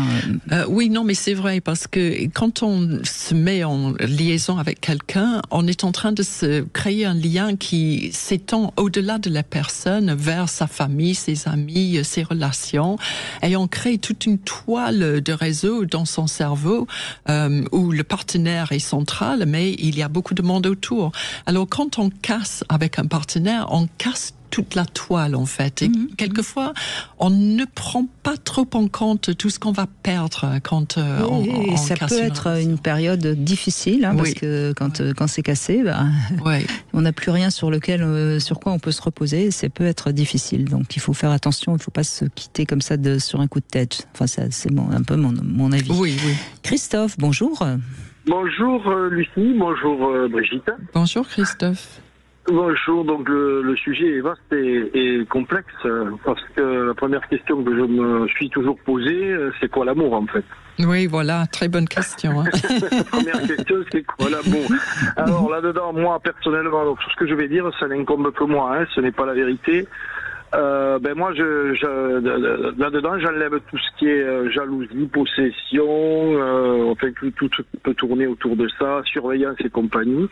C: Oui, non, mais c'est vrai parce que quand on se met en liaison avec quelqu'un, on est en train de se créer un lien qui s'étend au-delà de la personne vers sa famille, ses amis, ses relations, et on crée toute une toile de réseau dans son cerveau où le partenaire est central, mais il y a beaucoup de monde autour. Alors quand on casse avec un partenaire, on casse toute la toile en fait. Et quelquefois, on ne prend pas trop en compte tout ce qu'on va perdre quand on
B: ça
C: casse
B: peut être une période difficile, parce que quand c'est cassé, on n'a plus rien sur quoi on peut se reposer. Ça peut être difficile. Donc il faut faire attention. Il ne faut pas se quitter comme ça sur un coup de tête. Enfin, c'est un peu mon avis.
C: Oui.
B: Christophe, bonjour.
I: Bonjour Lucie, bonjour Brigitte.
C: Bonjour Christophe.
I: Bonjour, donc le sujet est vaste et complexe, parce que la première question que je me suis toujours posée, c'est quoi l'amour en fait?
C: Oui, voilà, très bonne question.
I: La première question, c'est quoi l'amour? Alors là-dedans, moi personnellement, donc, tout ce que je vais dire, ça n'incombe que moi, ce n'est pas la vérité. Moi, là-dedans, j'enlève tout ce qui est jalousie, possession, tout peut tourner autour de ça, surveillance et compagnie.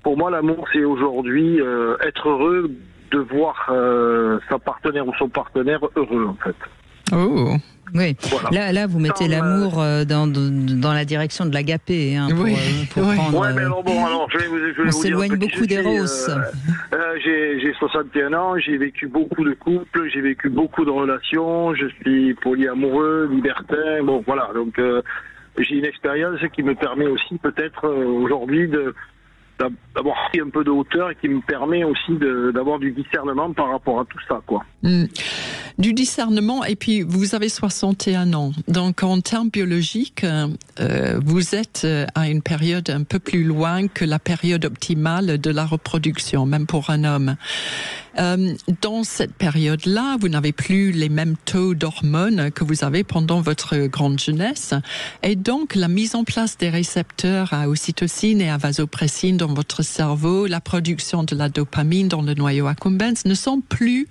I: Pour moi, l'amour, c'est aujourd'hui être heureux de voir sa partenaire ou son partenaire heureux, en fait.
C: Oh.
B: Oui. Voilà. Là, vous mettez l'amour dans la direction de l'agapé, pour prendre.
I: Ouais, mais alors je vais vous
B: on s'éloigne beaucoup d'Eros.
I: J'ai 61 ans, j'ai vécu beaucoup de couples, j'ai vécu beaucoup de relations, je suis polyamoureux, libertin, voilà. Donc, j'ai une expérience qui me permet aussi peut-être aujourd'hui d'avoir pris un peu de hauteur et qui me permet aussi d'avoir du discernement par rapport à tout ça, quoi.
C: Du discernement, et puis vous avez 61 ans. Donc en termes biologiques, vous êtes à une période un peu plus loin que la période optimale de la reproduction, même pour un homme. Dans cette période-là, vous n'avez plus les mêmes taux d'hormones que vous avez pendant votre grande jeunesse. Et donc, la mise en place des récepteurs à ocytocine et à vasopressine dans votre cerveau, la production de la dopamine dans le noyau accumbens ne sont plus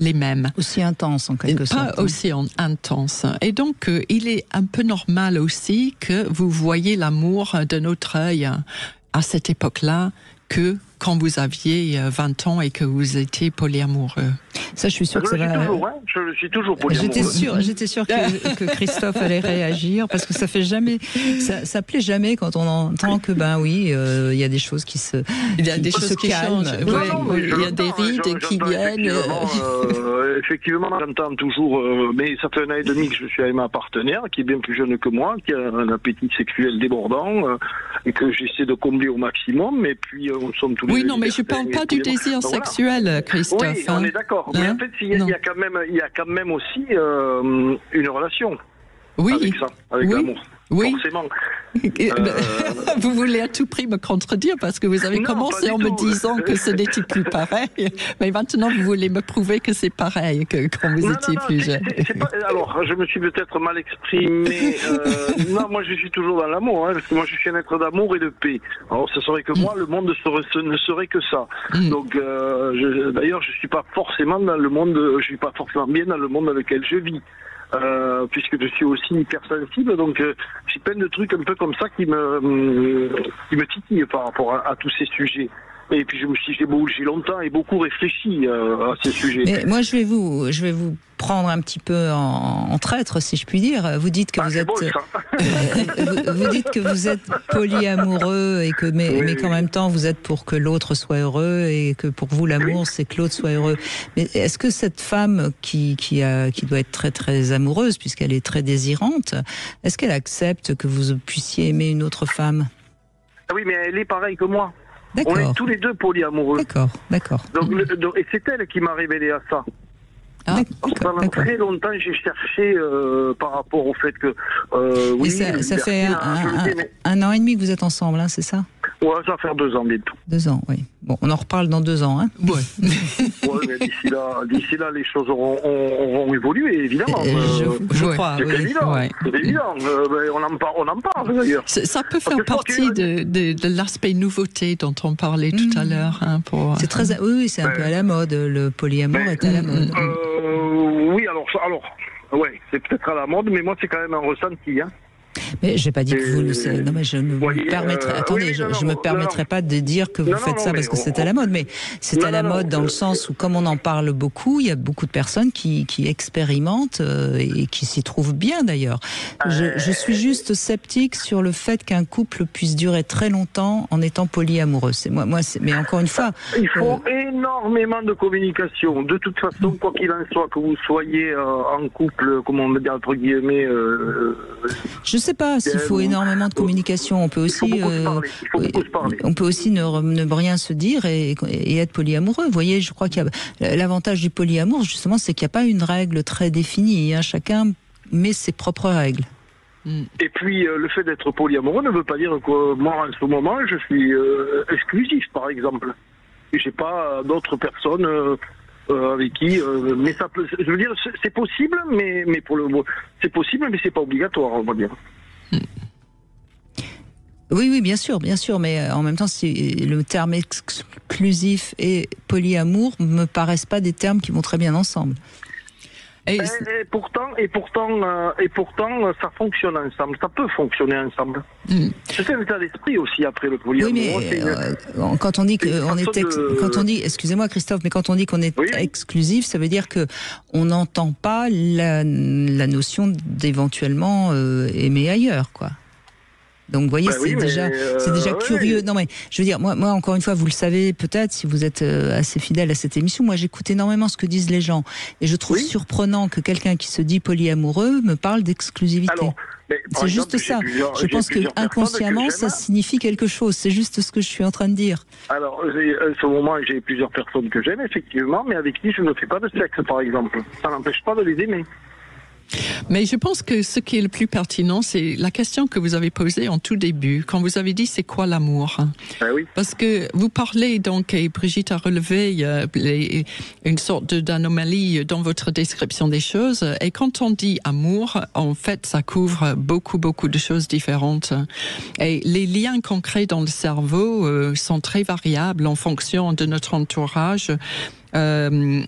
C: les mêmes.
B: Aussi intenses en quelque sorte.
C: Pas aussi intenses. Et donc, il est un peu normal aussi que vous voyez l'amour d'un autre œil à cette époque-là que quand vous aviez 20 ans et que vous étiez polyamoureux.
B: Ça, je suis sûre que ça va...
I: Je suis toujours polyamoureux.
B: J'étais sûre que Christophe allait réagir, parce que ça fait jamais... Ça plaît jamais quand on entend que, il y a des choses qui se
C: Il y a des choses qui changent. Il y a des rides qui viennent.
I: Effectivement, j'entends toujours, mais ça fait 1 an et demi que je suis avec ma partenaire, qui est bien plus jeune que moi, qui a un appétit sexuel débordant, et que j'essaie de combler au maximum, et puis on sommes tous les deux.
C: Oui, non, mais je ne parle pas du désir sexuel, Christophe.
I: Oui, on est d'accord. Mais en fait, il y a quand même aussi une relation avec ça, avec l'amour.
C: Oui.
I: Forcément.
C: Vous voulez à tout prix me contredire parce que vous avez commencé en me disant que ce n'était plus pareil, mais maintenant vous voulez me prouver que c'est pareil que quand vous étiez plus jeune.
I: Alors, je me suis peut-être mal exprimé. Non, moi je suis toujours dans l'amour, parce que moi je suis un être d'amour et de paix. Alors, ce serait que moi, le monde ne serait que ça. Donc, d'ailleurs, je suis pas forcément dans le monde, je suis pas forcément bien dans le monde dans lequel je vis. Puisque je suis aussi hypersensible, donc j'ai plein de trucs un peu comme ça qui me titillent par rapport à tous ces sujets. Et puis j'ai longtemps et beaucoup réfléchi à ces sujets.
B: Mais moi, je vais vous prendre un petit peu en traître, si je puis dire. Vous dites que vous êtes, vous dites que vous êtes polyamoureux et que mais qu'en même temps vous êtes pour que l'autre soit heureux et que pour vous l'amour c'est que l'autre soit heureux. Mais est-ce que cette femme qui doit être très très amoureuse puisqu'elle est très désirante, est-ce qu'elle accepte que vous puissiez aimer une autre femme?
I: Oui, mais elle est pareille que moi.
B: D'accord.
I: On est tous les deux polyamoureux.
B: D'accord.
I: Donc, et c'est elle qui m'a révélé à ça. Pendant très longtemps, j'ai cherché par rapport au fait que...
B: ça fait un an et demi que vous êtes ensemble, c'est ça?
I: Ouais, ça va faire 2 ans bientôt.
B: 2 ans, oui. Bon, on en reparle dans 2 ans,
I: Ouais, mais d'ici là, les choses auront évolué, évidemment.
B: Je crois,
I: c'est évident.
B: Ouais.
I: C'est évident. On en parle, d'ailleurs.
C: Ça peut faire partie de l'aspect nouveauté dont on parlait tout à l'heure.
B: C'est très... Oui, c'est un peu à la mode. Le polyamour est à la mode.
I: Oui, alors, c'est peut-être à la mode, mais moi, c'est quand même un ressenti,
B: Mais je n'ai pas dit que vous le... Non, mais je me permettrai... Attendez, je me permettrai pas de dire que vous faites ça parce que c'est à la mode, mais c'est à la mode dans le sens où, comme on en parle beaucoup, il y a beaucoup de personnes qui expérimentent et qui s'y trouvent bien d'ailleurs. Je suis juste sceptique sur le fait qu'un couple puisse durer très longtemps en étant polyamoureux. Mais encore une fois...
I: Il faut énormément de communication. De toute façon, quoi qu'il en soit, que vous soyez en couple, comment on veut dire, entre guillemets...
B: Je ne sais pas s'il faut énormément de communication. On peut aussi, on peut aussi ne rien se dire et être polyamoureux. Vous voyez, je crois qu'il y a l'avantage du polyamour, justement, c'est qu'il n'y a pas une règle très définie. Chacun met ses propres règles.
I: Et puis, le fait d'être polyamoureux ne veut pas dire que moi, en ce moment, je suis exclusif, par exemple. Et j'ai pas d'autres personnes... avec qui, mais ça peut, je veux dire, c'est possible, mais c'est possible, mais c'est pas obligatoire, on va dire.
B: Oui, bien sûr, mais en même temps, le terme exclusif et polyamour me paraissent pas des termes qui vont très bien ensemble.
I: Et pourtant, ça fonctionne ensemble. Ça peut fonctionner ensemble. C'est un état d'esprit aussi après le polyamour.
B: Oui, mais quand on dit excusez-moi Christophe, mais quand on dit qu'on est exclusif, ça veut dire que on n'entend pas la notion d'éventuellement aimer ailleurs, quoi. Donc, vous voyez, c'est déjà curieux. Non, mais je veux dire, moi, encore une fois, vous le savez peut-être si vous êtes assez fidèle à cette émission. Moi, j'écoute énormément ce que disent les gens, et je trouve surprenant que quelqu'un qui se dit polyamoureux me parle d'exclusivité. C'est juste ça. Je pense que inconsciemment, ça signifie quelque chose. C'est juste ce que je suis en train de dire.
I: Alors, à ce moment, j'ai plusieurs personnes que j'aime, effectivement, mais avec qui je ne fais pas de sexe, par exemple. Ça n'empêche pas de les aimer.
C: Mais je pense que ce qui est le plus pertinent, c'est la question que vous avez posée en tout début, quand vous avez dit c'est quoi l'amour. Parce que vous parlez donc, et Brigitte a relevé une sorte d'anomalie dans votre description des choses, et quand on dit amour, en fait ça couvre beaucoup de choses différentes. Et les liens qu'on crée dans le cerveau sont très variables en fonction de notre entourage. et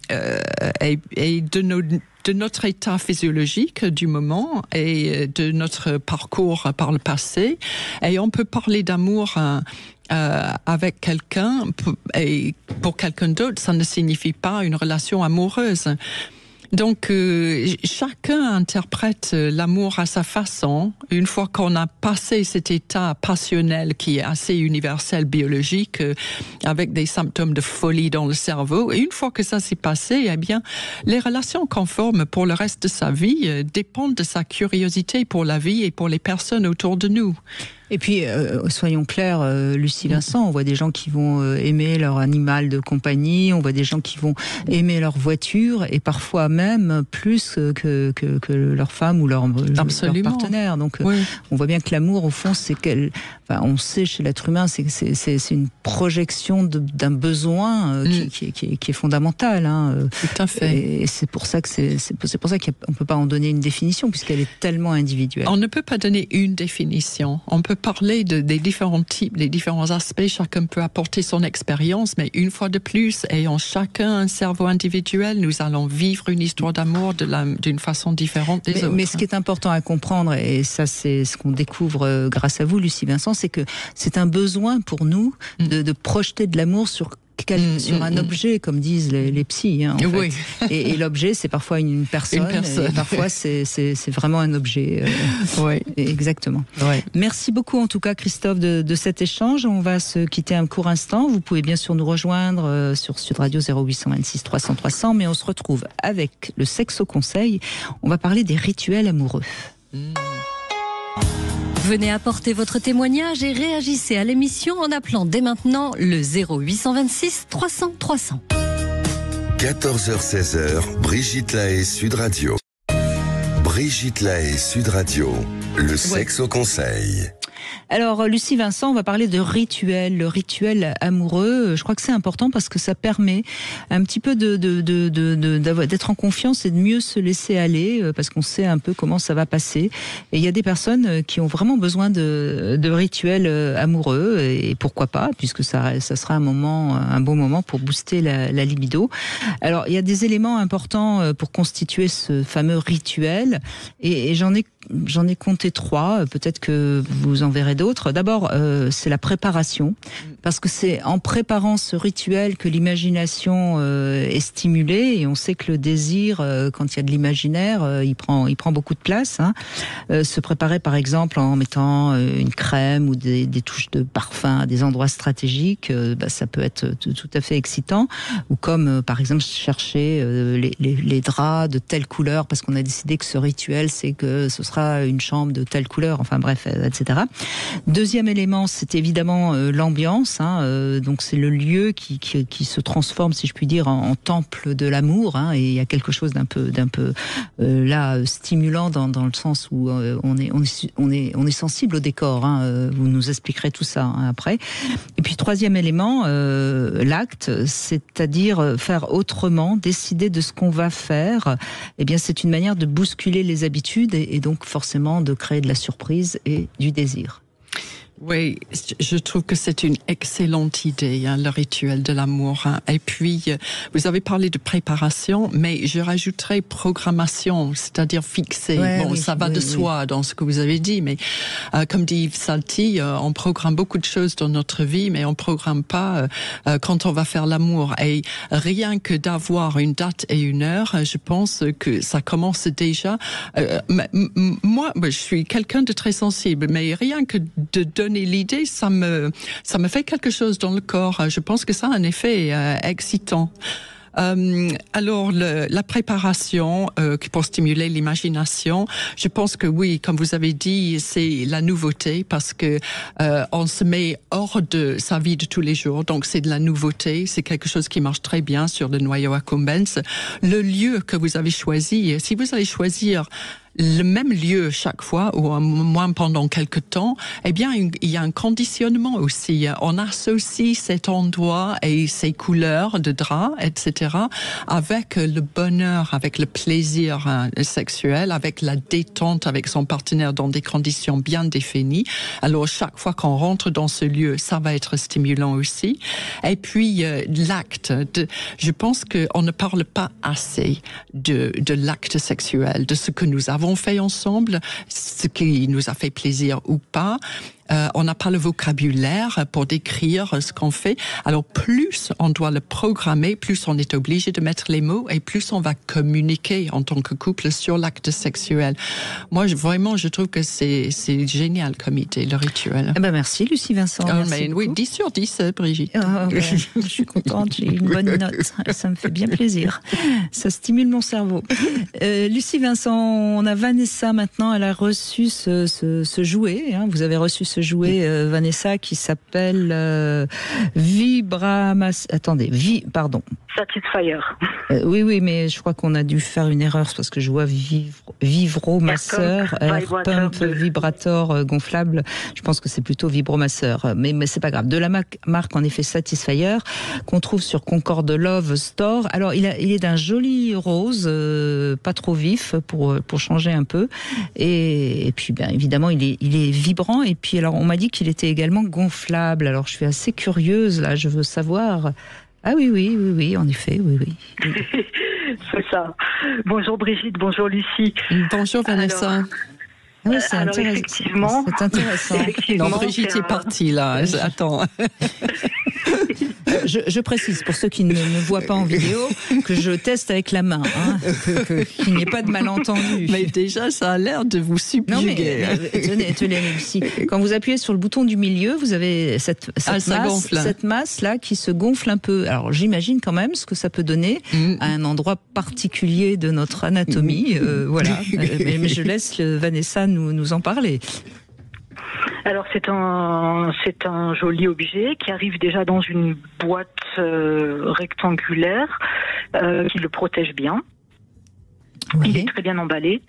C: de notre état physiologique du moment et de notre parcours par le passé. Et on peut parler d'amour avec quelqu'un, et pour quelqu'un d'autre, ça ne signifie pas une relation amoureuse. Donc, chacun interprète l'amour à sa façon. Une fois qu'on a passé cet état passionnel qui est assez universel, biologique, avec des symptômes de folie dans le cerveau, et une fois que ça s'est passé, eh bien, les relations conformes pour le reste de sa vie dépendent de sa curiosité pour la vie et pour les personnes autour de nous.
B: Et puis, soyons clairs, Lucie Vincent, on voit des gens qui vont aimer leur animal de compagnie, on voit des gens qui vont aimer leur voiture, et parfois même plus que leur femme ou leur partenaire. Donc, on voit bien que l'amour, au fond, c'est on sait chez l'être humain, c'est une projection d'un besoin qui est fondamental.
C: Tout à fait.
B: Et c'est pour ça qu'on peut pas en donner une définition, puisqu'elle est tellement individuelle.
C: On ne peut pas donner une définition. On peut parler des différents types, des différents aspects. Chacun peut apporter son expérience, mais une fois de plus, ayant chacun un cerveau individuel, nous allons vivre une histoire d'amour d'une façon différente des autres.
B: Mais ce qui est important à comprendre, et ça c'est ce qu'on découvre grâce à vous, Lucie Vincent, c'est que c'est un besoin pour nous de projeter de l'amour sur un objet, comme disent les psys. En fait. Et l'objet, c'est parfois une personne. Et parfois, c'est vraiment un objet. Exactement. Merci beaucoup, en tout cas, Christophe, de cet échange. On va se quitter un court instant. Vous pouvez bien sûr nous rejoindre sur Sud Radio 0826 300 300, mais on se retrouve avec le Sexo Conseil. On va parler des rituels amoureux.
E: Venez apporter votre témoignage et réagissez à l'émission en appelant dès maintenant le 0826 300 300.
A: 14h-16h, Brigitte Lahaie, Sud Radio. Brigitte Lahaie, Sud Radio, le Sexo Conseil.
B: Alors, Lucie Vincent, on va parler de rituel, le rituel amoureux. Je crois que c'est important parce que ça permet un petit peu d'être en confiance et de mieux se laisser aller, parce qu'on sait un peu comment ça va passer. Et il y a des personnes qui ont vraiment besoin de rituels amoureux, et pourquoi pas, puisque ça sera un bon moment pour booster la libido. Alors, il y a des éléments importants pour constituer ce fameux rituel, et j'en ai compté 3, peut-être que vous en verrez d'autres. D'abord, c'est la préparation, parce que c'est en préparant ce rituel que l'imagination est stimulée, et on sait que le désir, quand il y a de l'imaginaire, il prend beaucoup de place. Se préparer, par exemple, en mettant une crème ou des touches de parfum à des endroits stratégiques, ça peut être tout à fait excitant. Ou comme, par exemple, chercher les draps de telle couleur, parce qu'on a décidé que ce rituel, c'est que ce sera une chambre de telle couleur, enfin bref, etc. Deuxième élément, c'est évidemment l'ambiance. Donc c'est le lieu qui se transforme, si je puis dire, en temple de l'amour. Et il y a quelque chose d'un peu stimulant dans le sens où on est sensible au décor. Vous nous expliquerez tout ça après. Et puis troisième élément, l'acte, c'est-à-dire faire autrement, décider de ce qu'on va faire. Eh bien, c'est une manière de bousculer les habitudes et donc forcément de créer de la surprise et du désir.
C: Oui, je trouve que c'est une excellente idée, le rituel de l'amour. Et puis, vous avez parlé de préparation, mais je rajouterais programmation, c'est-à-dire fixer. Ça va de soi dans ce que vous avez dit, mais comme dit Yves Salty, on programme beaucoup de choses dans notre vie, mais on programme pas quand on va faire l'amour. Et rien que d'avoir une date et une heure, je pense que ça commence déjà. Moi, je suis quelqu'un de très sensible, mais rien que de donner l'idée, ça me fait quelque chose dans le corps. Je pense que ça a un effet excitant. Alors, la préparation pour stimuler l'imagination, je pense que oui, comme vous avez dit, c'est la nouveauté parce que on se met hors de sa vie de tous les jours, donc c'est de la nouveauté, c'est quelque chose qui marche très bien sur le noyau accumbens. Le lieu que vous avez choisi, si vous allez choisir le même lieu chaque fois, ou au moins pendant quelque temps, eh bien, il y a un conditionnement aussi. On associe cet endroit et ses couleurs de drap, etc., avec le bonheur, avec le plaisir sexuel, avec la détente avec son partenaire dans des conditions bien définies. Alors, chaque fois qu'on rentre dans ce lieu, ça va être stimulant aussi. Et puis, l'acte. Je pense qu'on ne parle pas assez de l'acte sexuel, de ce que nous avons fait ensemble, ce qui nous a fait plaisir ou pas. On n'a pas le vocabulaire pour décrire ce qu'on fait. Alors plus on doit le programmer, plus on est obligé de mettre les mots et plus on va communiquer en tant que couple sur l'acte sexuel. Moi, vraiment, je trouve que c'est génial comme idée, le rituel.
B: Eh ben merci Lucie Vincent.
C: Oui, 10 sur 10, Brigitte.
B: Je suis contente, j'ai une bonne note. Ça me fait bien plaisir. Ça stimule mon cerveau. Lucie Vincent, on a Vanessa maintenant. Elle a reçu ce jouet. Hein. Vous avez reçu ce jouet, Vanessa, qui s'appelle
G: Satisfyer.
B: Oui, mais je crois qu'on a dû faire une erreur parce que je vois Vibromasseur, Air Pump Vibrator gonflable. Je pense que c'est plutôt Vibromasseur, mais c'est pas grave. De la marque en effet Satisfyer qu'on trouve sur Concorde Love Store. Alors il est d'un joli rose, pas trop vif pour changer un peu. Et puis bien évidemment il est vibrant. Et puis alors on m'a dit qu'il était également gonflable. Alors je suis assez curieuse là, je veux savoir. Ah oui, en effet, oui.
G: C'est ça. Bonjour Brigitte, bonjour Lucie.
C: Bonjour Vanessa.
B: C'est intéressant. C'est intéressant.
C: Non, Brigitte est partie là. Attends.
B: Je précise pour ceux qui ne me voient pas en vidéo que je teste avec la main, qu'il n'y ait pas de malentendu.
C: Mais déjà, ça a l'air de vous subjuguer.
B: Non mais tenez, Lucie. Quand vous appuyez sur le bouton du milieu, vous avez cette masse là qui se gonfle un peu. Alors j'imagine quand même ce que ça peut donner à un endroit particulier de notre anatomie. Voilà. Mais je laisse Vanessa nous en parler.
J: Alors c'est un joli objet qui arrive déjà dans une boîte rectangulaire qui le protège bien. Oui. Il est très bien emballé.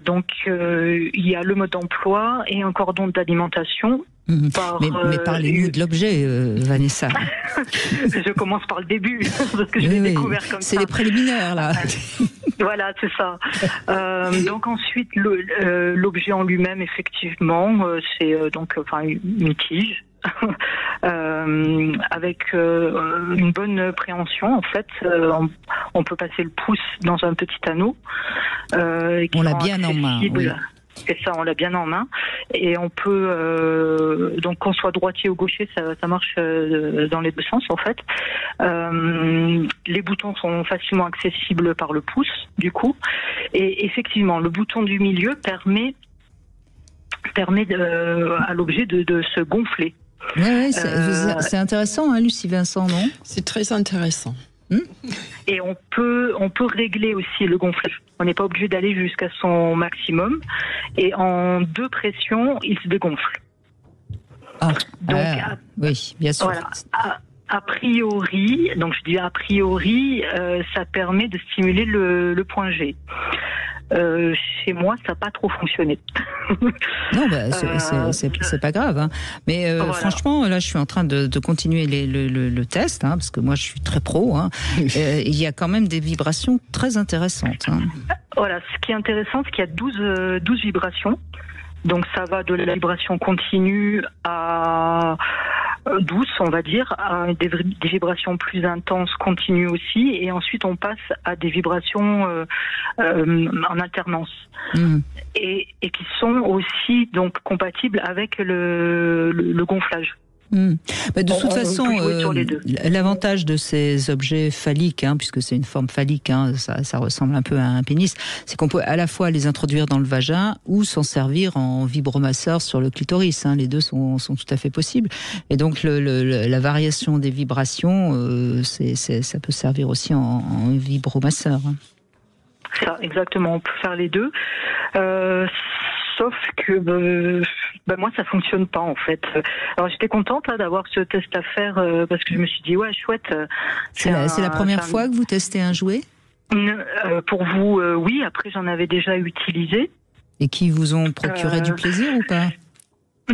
J: Donc il y a le mode d'emploi et un cordon d'alimentation.
B: Mais parlez-nous de l'objet, Vanessa.
J: Je commence par le début, parce que je l'ai découvert comme ça.
B: C'est les préliminaires, là.
J: Voilà, c'est ça. Donc ensuite, l'objet en lui-même, effectivement, c'est une tige. Avec une bonne préhension, en fait, on peut passer le pouce dans un petit anneau.
B: On l'a bien en main. Oui.
J: C'est ça, on l'a bien en main. Et on peut, donc qu'on soit droitier ou gaucher, ça marche dans les deux sens en fait. Les boutons sont facilement accessibles par le pouce, du coup. Et effectivement, le bouton du milieu permet à l'objet de se gonfler.
B: Oui, c'est intéressant, hein, Lucie Vincent, non ?
C: C'est très intéressant.
J: Et on peut régler aussi le gonflage. On n'est pas obligé d'aller jusqu'à son maximum. Et en 2 pressions, il se dégonfle.
B: Oui, bien sûr.
J: Voilà. A priori, donc je dis a priori, ça permet de stimuler le point G. Chez moi, ça n'a pas trop fonctionné.
B: Non, c'est pas grave. Hein. Mais voilà. Franchement, là, je suis en train de continuer le test, hein, parce que moi, je suis très pro. Hein. Il y a quand même des vibrations très intéressantes. Hein.
J: Voilà, ce qui est intéressant, c'est qu'il y a 12 vibrations. Donc, ça va de la vibration continue à douce, on va dire, à des vibrations plus intenses, continues aussi, et ensuite on passe à des vibrations en alternance, et qui sont aussi donc compatibles avec le gonflage.
B: Bah de toute façon, l'avantage de ces objets phalliques, hein, puisque c'est une forme phallique, hein, ça ressemble un peu à un pénis, c'est qu'on peut à la fois les introduire dans le vagin ou s'en servir en vibromasseur sur le clitoris. Hein, les deux sont tout à fait possibles. Et donc la variation des vibrations, ça peut servir aussi en vibromasseur. Hein.
J: Ça, exactement. On peut faire les deux. Sauf que moi ça fonctionne pas en fait. Alors j'étais contente d'avoir ce test à faire parce que je me suis dit ouais chouette.
B: C'est la première fois que vous testez un jouet ?
J: Pour vous, oui. Après, j'en avais déjà utilisé.
B: Et qui vous ont procuré du plaisir ou pas ?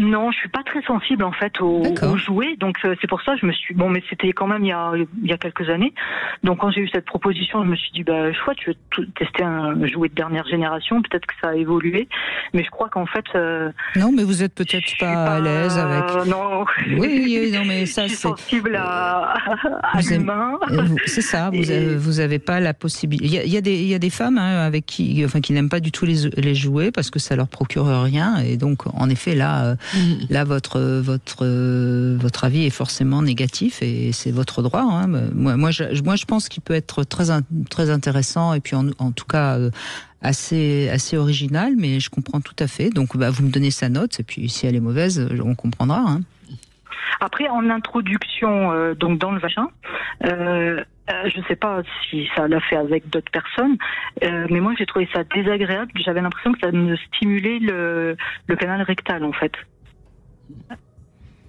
J: Non, je suis pas très sensible en fait aux jouets, donc c'est pour ça que je me suis mais c'était quand même il y a quelques années. Donc quand j'ai eu cette proposition, je me suis dit chouette, je vais tester un jouet de dernière génération, peut-être que ça a évolué, mais je crois qu'en fait
B: non, mais vous êtes peut-être pas à l'aise avec.
J: Non.
B: Oui, non, mais ça
J: je suis sensible à l'humain.
B: C'est ça, vous avez pas la possibilité. Il y a des femmes avec qui n'aiment pas du tout les jouets parce que ça leur procure rien, et donc en effet là votre avis est forcément négatif et c'est votre droit. Hein. Moi, je pense qu'il peut être très intéressant et puis en tout cas assez original, mais je comprends tout à fait. Donc, vous me donnez sa note et puis si elle est mauvaise, on comprendra. Hein.
J: Après, en introduction, donc dans le vagin. Je sais pas si ça l'a fait avec d'autres personnes, mais moi j'ai trouvé ça désagréable. J'avais l'impression que ça me stimulait le canal rectal en fait.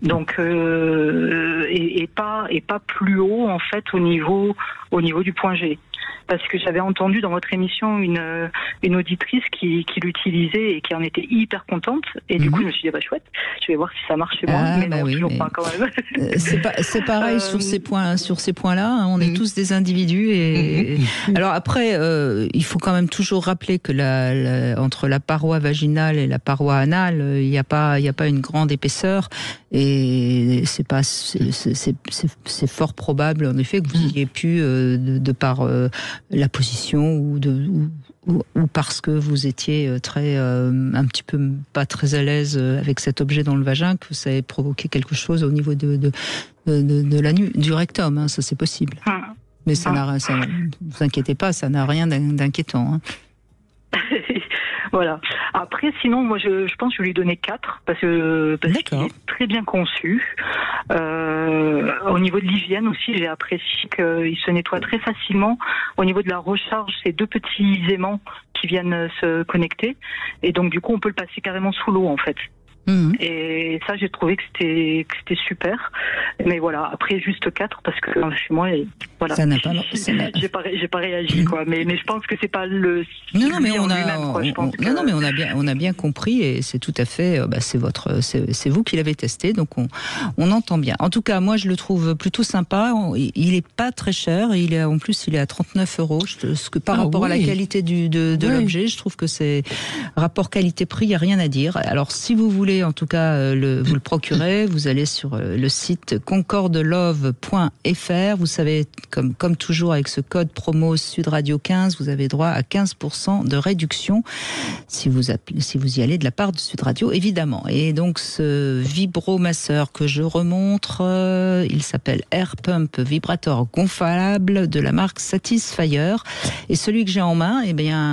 J: Donc et pas plus haut en fait au niveau du point G. Parce que j'avais entendu dans votre émission une auditrice qui l'utilisait et qui en était hyper contente. Et du coup, je me suis dit, chouette, je vais voir si ça marche chez moi. Mais non, toujours pas quand même.
B: C'est pareil sur ces points-là. Hein, on est tous des individus. Et alors après, il faut quand même toujours rappeler que entre la paroi vaginale et la paroi anale, il n'y a pas une grande épaisseur. Et c'est fort probable, en effet, que vous ayez pu, de par la position ou parce que vous étiez un petit peu pas très à l'aise avec cet objet dans le vagin, que ça ait provoqué quelque chose au niveau du rectum. Hein, ça, c'est possible. Mais ne vous inquiétez pas, ça n'a rien d'inquiétant. Hein.
J: Voilà. Après, sinon, moi, je pense que je lui ai donné 4 parce qu'il est très bien conçu. Au niveau de l'hygiène aussi, j'ai apprécié qu'il se nettoie très facilement. Au niveau de la recharge, c'est 2 petits aimants qui viennent se connecter. Et donc, du coup, on peut le passer carrément sous l'eau, en fait. Et ça, j'ai trouvé que c'était super. Mais voilà, après juste 4 parce que chez moi, voilà.
B: Ça n'a pas.
J: J'ai pas réagi quoi. Mais je pense que c'est pas le.
B: Non, mais on a bien compris et c'est tout à fait. C'est vous qui l'avez testé, donc on entend bien. En tout cas, moi, je le trouve plutôt sympa. Il est pas très cher. Il est à 39 €. Ce que par rapport à la qualité de l'objet, je trouve que c'est rapport qualité-prix, il y a rien à dire. Alors, si vous voulez en tout cas vous le procurer, vous allez sur le site concordelove.fr. Vous savez, comme toujours avec ce code promo Sud Radio 15, vous avez droit à 15% de réduction si vous y allez de la part de Sud Radio, évidemment. Et donc ce vibromasseur que je remontre, il s'appelle Air Pump Vibrator gonflable de la marque Satisfyer. Et celui que j'ai en main,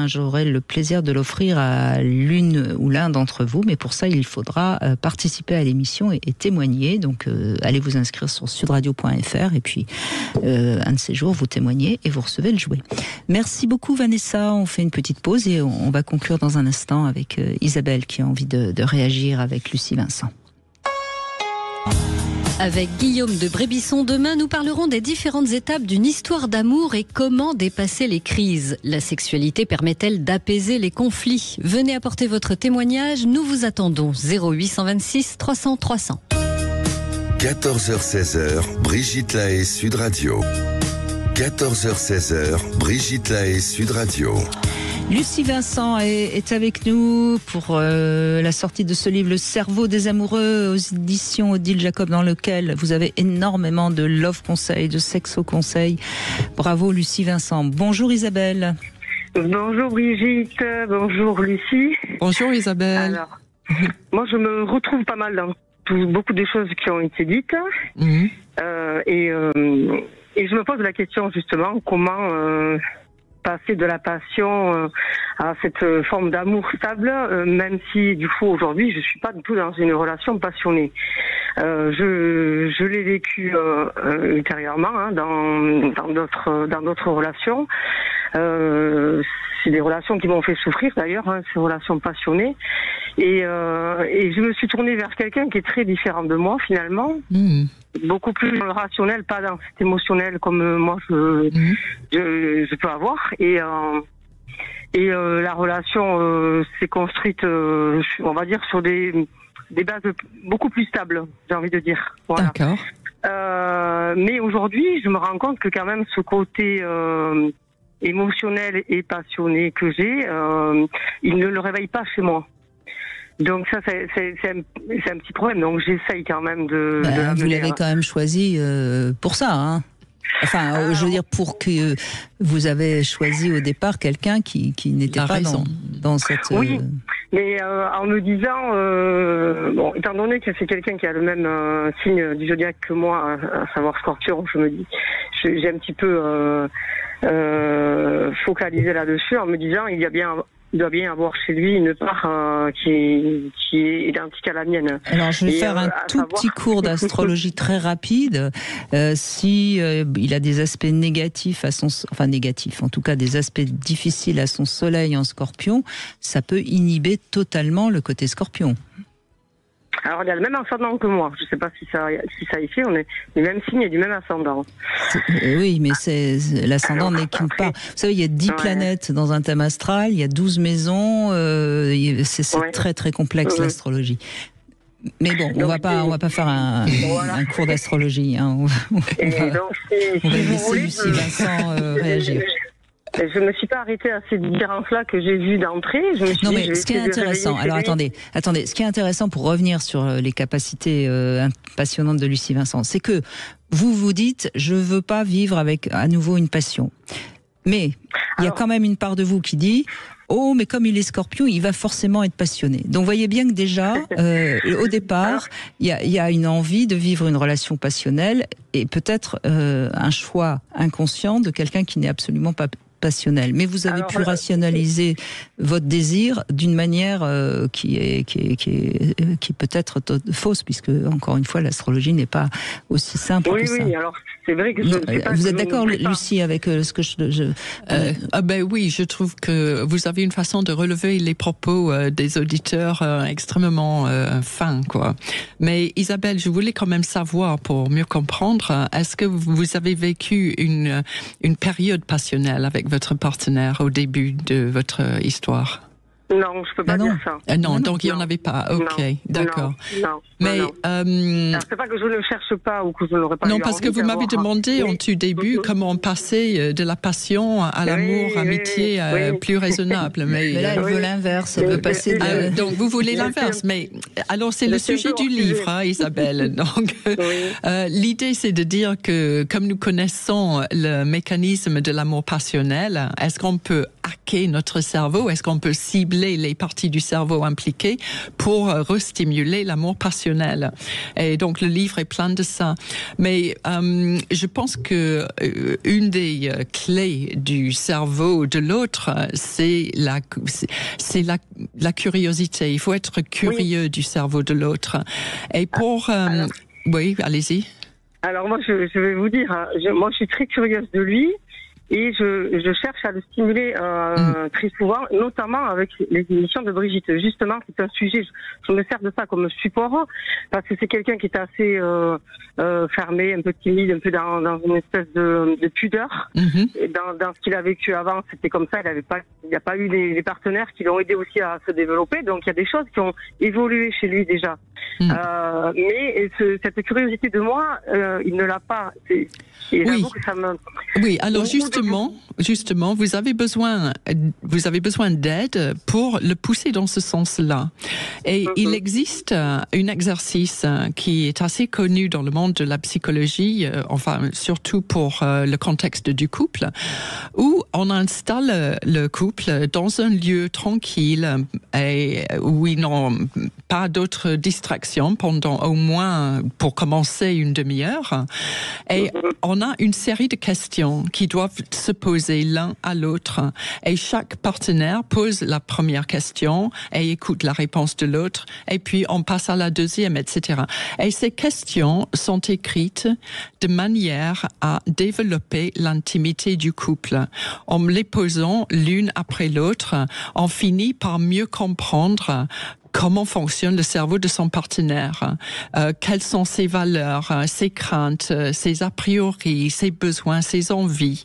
B: j'aurai le plaisir de l'offrir à l'une ou l'un d'entre vous, mais pour ça il faudra participer à l'émission et témoigner. Donc allez vous inscrire sur sudradio.fr et puis un de ces jours vous témoignez et vous recevez le jouet. Merci beaucoup Vanessa, on fait une petite pause et on va conclure dans un instant avec Isabelle qui a envie de réagir avec Lucie Vincent.
E: Avec Guillaume de Brébisson, demain nous parlerons des différentes étapes d'une histoire d'amour et comment dépasser les crises. La sexualité permet-elle d'apaiser les conflits ? Venez apporter votre témoignage, nous vous attendons. 0826 300 300.
A: 14h-16h, Brigitte Lahaie, Sud Radio. 14h-16h, Brigitte Lahaie, Sud Radio.
B: Lucie Vincent est avec nous pour la sortie de ce livre, Le cerveau des amoureux, aux éditions Odile Jacob, dans lequel vous avez énormément de love conseils, de sexo conseils. Bravo Lucie Vincent. Bonjour Isabelle.
K: Bonjour Brigitte, bonjour Lucie.
C: Bonjour Isabelle.
K: Alors, moi je me retrouve pas mal dans beaucoup de choses qui ont été dites. Et je me pose la question justement, comment passer de la passion à cette forme d'amour stable, même si du coup aujourd'hui je suis pas du tout dans une relation passionnée. Je l'ai vécu ultérieurement dans d'autres relations. C'est des relations qui m'ont fait souffrir d'ailleurs, ces relations passionnées. Et je me suis tournée vers quelqu'un qui est très différent de moi finalement. beaucoup plus dans le rationnel, pas dans cet émotionnel comme moi je peux avoir. Et la relation s'est construite, on va dire, sur des bases beaucoup plus stables, j'ai envie de dire. Voilà.
C: D'accord.
K: Mais aujourd'hui, je me rends compte que quand même ce côté émotionnel et passionné que j'ai, il ne le réveille pas chez moi. Donc ça, c'est un petit problème. Donc j'essaye quand même de
B: vous l'avez quand même choisi pour ça, hein. Enfin, je veux dire, pour que vous avez choisi au départ quelqu'un qui n'était pas dans cette...
K: Oui, mais en me disant, bon, étant donné que c'est quelqu'un qui a le même signe du zodiaque que moi, à savoir Scorpion, je me dis, j'ai un petit peu focalisé là-dessus en me disant, il doit bien avoir chez lui une part qui est identique à la mienne.
B: Alors, je vais faire un tout petit cours d'astrologie très rapide. Si il a des aspects négatifs négatifs, en tout cas des aspects difficiles à son soleil en Scorpion, ça peut inhiber totalement le côté Scorpion.
K: Alors, il a le même ascendant que moi. Je ne sais pas si ça y fait. On est du même signe et du même ascendant.
B: Oui, mais l'ascendant n'est qu'une part. Vous savez, il y a 10 planètes dans un thème astral, il y a 12 maisons. C'est très, très complexe, l'astrologie. Mais bon, on va pas faire un cours d'astrologie. Hein. On va laisser Lucie Vincent réagir.
K: Je ne me suis pas arrêtée à ces différences-là que j'ai vues d'entrée.
B: Non, mais ce qui est intéressant, alors attendez, ce qui est intéressant pour revenir sur les capacités passionnantes de Lucie Vincent, c'est que vous vous dites, je veux pas vivre avec à nouveau une passion. Mais il y a quand même une part de vous qui dit, oh, mais comme il est Scorpion, il va forcément être passionné. Donc, voyez bien que déjà, au départ, il y a une envie de vivre une relation passionnelle et peut-être un choix inconscient de quelqu'un qui n'est absolument pas passionnel. Mais vous avez pu rationaliser votre désir d'une manière qui peut être fausse, puisque, encore une fois, l'astrologie n'est pas aussi simple que ça.
K: Oui, alors c'est vrai que
B: vous êtes d'accord, Lucie, avec ce que
C: ben oui, je trouve que vous avez une façon de relever les propos des auditeurs extrêmement fins, quoi. Mais Isabelle, je voulais quand même savoir, pour mieux comprendre, est-ce que vous avez vécu une période passionnelle avec votre partenaire au début de votre histoire?
K: Non, je peux pas dire ça.
C: Non, donc il n'y en avait pas. Ok, d'accord. Mais
K: c'est pas que je ne cherche pas ou que je n'aurais pas.
C: Non, parce que vous m'avez demandé en tout début comment passer de la passion à l'amour, amitié plus raisonnable. Mais
B: là, elle veut l'inverse. Elle veut passer.
C: Donc vous voulez l'inverse. Mais alors c'est le sujet du livre, hein, Isabelle. Donc l'idée c'est de dire que comme nous connaissons le mécanisme de l'amour passionnel, est-ce qu'on peut hacker notre cerveau? Est-ce qu'on peut cibler les parties du cerveau impliquées pour restimuler l'amour passionnel? Et donc le livre est plein de ça. Mais je pense que une des clés du cerveau de l'autre, c'est la curiosité. Il faut être curieux du cerveau de l'autre. Et pour oui, allez-y.
K: Alors moi, je vais vous dire, moi je suis très curieuse de lui. Et je cherche à le stimuler très souvent, notamment avec les émissions de Brigitte. Justement, c'est un sujet, je me sers de ça comme support, parce que c'est quelqu'un qui est assez fermé, un peu timide, un peu dans une espèce de pudeur. Et dans ce qu'il a vécu avant, c'était comme ça, il n'y a pas eu des partenaires qui l'ont aidé aussi à se développer, donc il y a des choses qui ont évolué chez lui déjà. Mais cette curiosité de moi, il ne l'a pas. Et j'avoue que ça me...
C: Oui, alors justement, vous avez besoin d'aide pour le pousser dans ce sens-là. Et il existe un exercice qui est assez connu dans le monde de la psychologie, enfin surtout pour le contexte du couple, où on installe le couple dans un lieu tranquille et où ils n'ont pas d'autres distractions pendant au moins, pour commencer, une demi-heure. Et on a une série de questions qui doivent se poser l'un à l'autre. Et chaque partenaire pose la première question et écoute la réponse de l'autre. Et puis on passe à la deuxième, etc. Et ces questions sont écrites de manière à développer l'intimité du couple. En les posant l'une après l'autre, on finit par mieux comprendre comment fonctionne le cerveau de son partenaire, quelles sont ses valeurs, ses craintes, ses a priori, ses besoins, ses envies.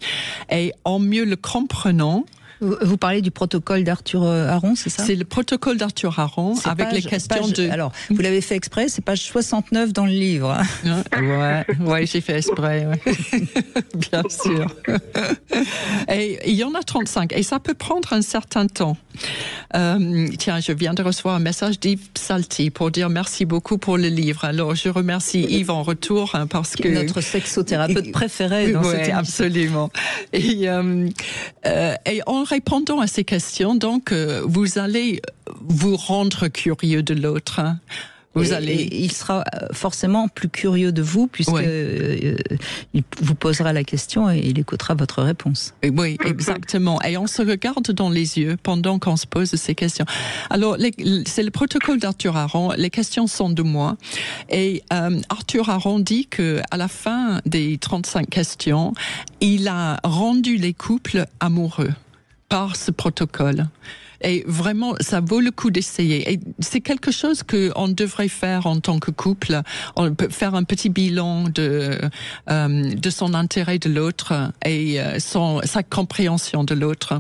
C: Et en mieux le comprenant,
B: vous parlez du protocole d'Arthur Aron, c'est ça?
C: C'est le protocole d'Arthur Aron avec les questions de...
B: Alors, vous l'avez fait exprès, c'est page 69 dans le livre.
C: Ouais, j'ai fait exprès, ouais. Bien sûr. Et il y en a 35, et ça peut prendre un certain temps. Tiens, je viens de recevoir un message d'Yves Salty pour dire merci beaucoup pour le livre. Alors, je remercie Yves en retour, parce que...
B: Notre sexothérapeute préféré dans cette émission.
C: Absolument. Et en répondant à ces questions, donc, vous allez vous rendre curieux de l'autre.
B: Et il sera forcément plus curieux de vous, puisque il vous posera la question et il écoutera votre réponse.
C: Oui, exactement. Et on se regarde dans les yeux pendant qu'on se pose ces questions. Alors, c'est le protocole d'Arthur Aron. Les questions sont de moi. Et Arthur Aron dit que à la fin des 35 questions, il a rendu les couples amoureux par ce protocole. Et vraiment, ça vaut le coup d'essayer. Et c'est quelque chose qu'on devrait faire en tant que couple. On peut faire un petit bilan de son intérêt de l'autre et sa compréhension de l'autre.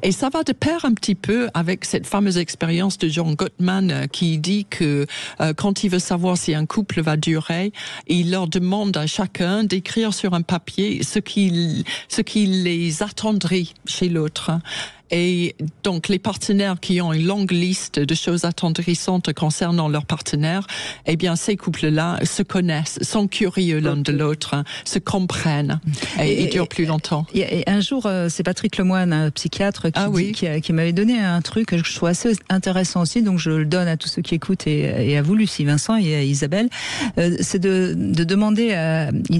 C: Et ça va de pair un petit peu avec cette fameuse expérience de John Gottman qui dit que quand il veut savoir si un couple va durer, il leur demande à chacun d'écrire sur un papier ce qui les attendrait chez l'autre. Et donc, les partenaires qui ont une longue liste de choses attendrissantes concernant leur partenaire, eh bien, ces couples-là se connaissent, sont curieux l'un de l'autre, se comprennent et durent plus longtemps.
B: Et un jour, c'est Patrick Lemoine, un psychiatre, qui m'avait donné un truc que je trouve assez intéressant aussi, donc je le donne à tous ceux qui écoutent et à vous, Lucie, Vincent et à Isabelle. C'est de demander,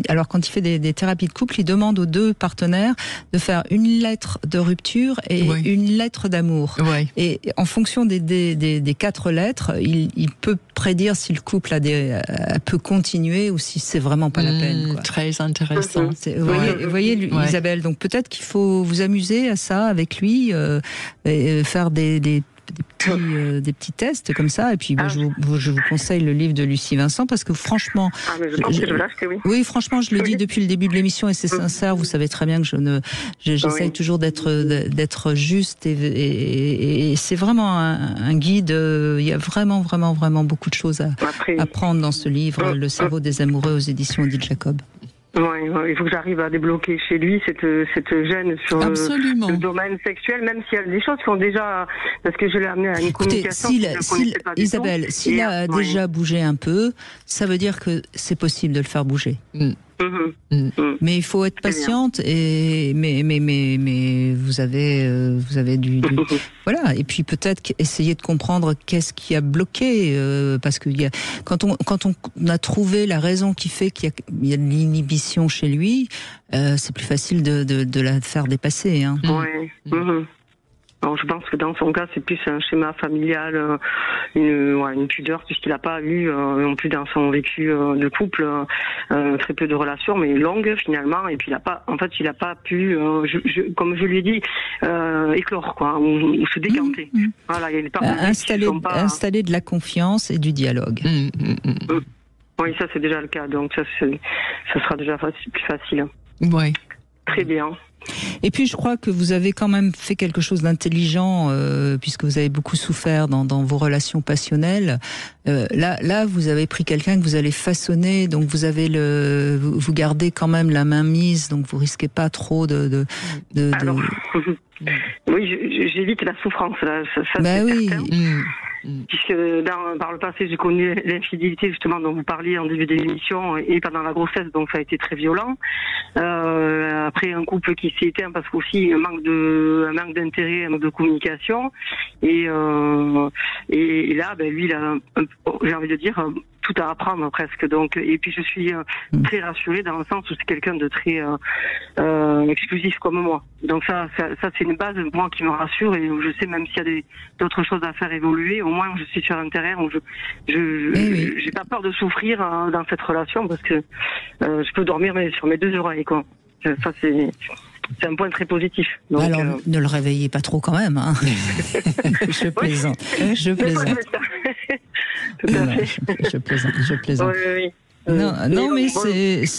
B: alors quand il fait des thérapies de couple, il demande aux deux partenaires de faire une lettre de rupture et une lettre d'amour. Et en fonction des 4 lettres, il peut prédire si le couple peut continuer ou si c'est vraiment pas la peine. Quoi.
C: Très intéressant.
B: Vous voyez, Isabelle, donc peut-être qu'il faut vous amuser à ça avec lui, et faire des petits tests comme ça, et puis je vous conseille le livre de Lucie Vincent, parce que franchement,
K: je pense que je vais l'acheter,
B: oui, franchement, je le dis depuis le début de l'émission, et c'est sincère. Vous savez très bien que j'essaye toujours d'être juste, et c'est vraiment un guide. Il y a vraiment beaucoup de choses à prendre dans ce livre, Le cerveau des amoureux, aux éditions Odile Jacob.
K: Il faut que j'arrive à débloquer chez lui cette gêne sur le domaine sexuel, même s'il y a des choses qui sont déjà, parce que je l'ai amené à une communication.
B: Isabelle, s'il a déjà bougé un peu, ça veut dire que c'est possible de le faire bouger. Mais il faut être patiente, mais vous avez du voilà, et puis peut-être essayer de comprendre qu'est-ce qui a bloqué, parce que quand on a trouvé la raison qui fait qu'il y a de l'inhibition chez lui, c'est plus facile de la faire dépasser. Hein.
K: Alors, je pense que dans son cas, c'est plus un schéma familial, une pudeur, puisqu'il n'a pas eu, non plus dans son vécu de couple, très peu de relations, mais longues finalement, et puis il n'a pas pu, comme je lui ai dit, éclore, quoi, ou se décanter. Voilà, il y a des parties
B: installer de la confiance et du dialogue.
K: Oui, ça c'est déjà le cas, donc ça sera déjà plus facile.
C: Oui.
K: Très bien.
B: Et puis je crois que vous avez quand même fait quelque chose d'intelligent, puisque vous avez beaucoup souffert dans vos relations passionnelles. Là, vous avez pris quelqu'un que vous allez façonner, donc vous avez vous gardez quand même la main mise, donc vous risquez pas trop de...
K: Oui, j'évite la souffrance, là, ça c'est certain. Puisque par le passé, j'ai connu l'infidélité justement dont vous parliez en début d'émission et pendant la grossesse, donc ça a été très violent. Après un couple qui s'est éteint parce qu'aussi un manque d'intérêt, un manque de communication, et là, lui, il a, j'ai envie de dire, tout à apprendre presque. Donc, et puis je suis très rassurée dans le sens où c'est quelqu'un de très exclusif comme moi. Donc ça c'est une base moi qui me rassure, et je sais même s'il y a d'autres choses à faire évoluer, au moins je suis sur un terrain où j'ai pas peur de souffrir dans cette relation, parce que je peux dormir sur mes 2 oreilles, quoi. Ça c'est un point très positif. Donc,
B: alors, ne le réveillez pas trop quand même. Hein. Je plaisante.
K: Tout à fait.
B: Je plaisante.
K: Oui.
B: Non, mais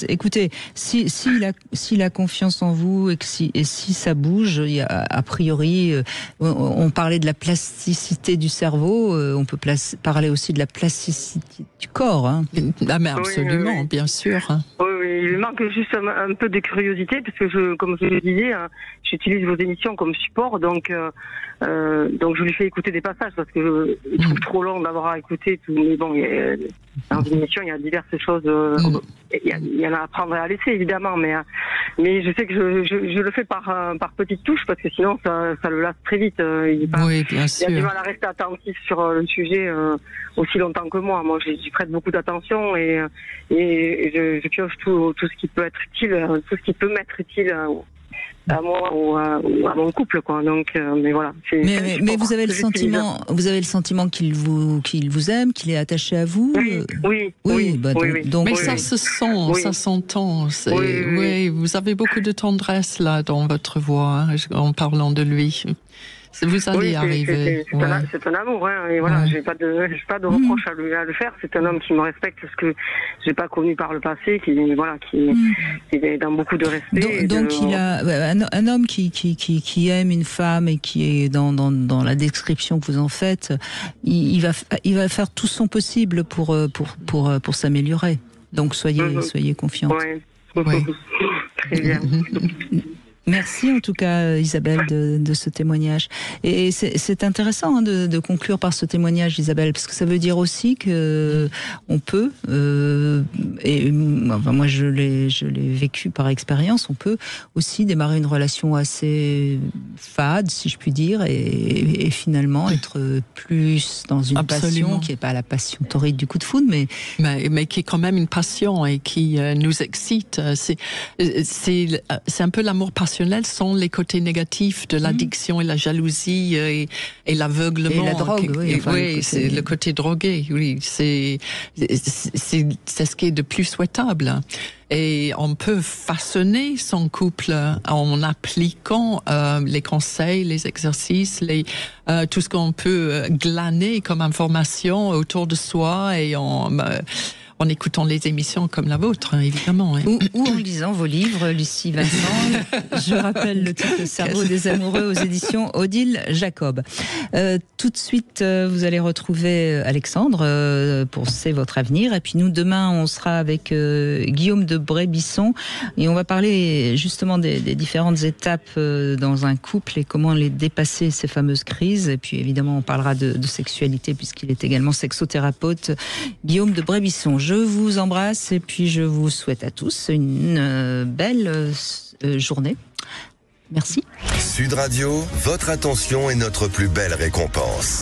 B: écoutez, s'il a confiance en vous et si ça bouge, il y a, a priori, on parlait de la plasticité du cerveau, on peut parler aussi de la plasticité du corps. Hein.
C: Ah, mais absolument, bien sûr.
K: Oui, il manque juste un peu de curiosité parce que comme je le disais, j'utilise vos émissions comme support, donc je lui fais écouter des passages parce que je trouve trop long d'avoir à écouter tout. Mais bon, dans une émission, il y a diverses choses. Il y en a à prendre et à laisser évidemment, mais je sais que je le fais par petites touches parce que sinon ça le lasse très vite. Il a du mal à rester attentif sur le sujet aussi longtemps que moi. Moi, j'y prête beaucoup d'attention et je pioche tout ce qui peut être utile, tout ce qui peut m'être utile à moi ou à mon couple, quoi. Donc, mais voilà.
B: Mais vous avez le sentiment qu'il vous aime, qu'il est attaché à vous.
K: Oui.
B: Donc,
C: mais ça se sent, ça s'entend. Oui, vous avez beaucoup de tendresse là dans votre voix en parlant de lui. Vous allez arriver.
K: C'est un amour, hein, et voilà, j'ai pas de reproche à le faire. C'est un homme qui me respecte parce que j'ai pas connu par le passé, qui est dans beaucoup de respect.
B: Donc il a un homme qui aime une femme et qui est dans la description que vous en faites, il va faire tout son possible pour s'améliorer. Donc soyez confiante.
K: Ouais. Très bien.
B: Merci en tout cas Isabelle de ce témoignage. Et c'est intéressant de conclure par ce témoignage, Isabelle, parce que ça veut dire aussi que on peut, moi je l'ai vécu par expérience, on peut aussi démarrer une relation assez fade, si je puis dire, et finalement être plus dans une passion qui n'est pas la passion torride du coup de foudre, mais qui est quand même une passion et qui nous excite. C'est un peu l'amour passionnel sans les côtés négatifs de l'addiction et la jalousie et l'aveuglement. Et la drogue,
C: c'est le côté drogué, c'est ce qui est de plus souhaitable. Et on peut façonner son couple en appliquant les conseils, les exercices, tout ce qu'on peut glaner comme information autour de soi et en écoutant les émissions comme la vôtre, évidemment.
B: Ou en lisant vos livres, Lucie Vincent. Je rappelle le titre Cerveau des amoureux aux éditions Odile Jacob. Tout de suite, vous allez retrouver Alexandre pour C'est votre avenir. Et puis nous, demain, on sera avec Guillaume de Brébisson et on va parler justement des différentes étapes dans un couple et comment les dépasser, ces fameuses crises. Et puis évidemment, on parlera de sexualité puisqu'il est également sexothérapeute. Guillaume de Brébisson. Je vous embrasse et puis je vous souhaite à tous une belle journée. Merci.
A: Sud Radio, votre attention est notre plus belle récompense.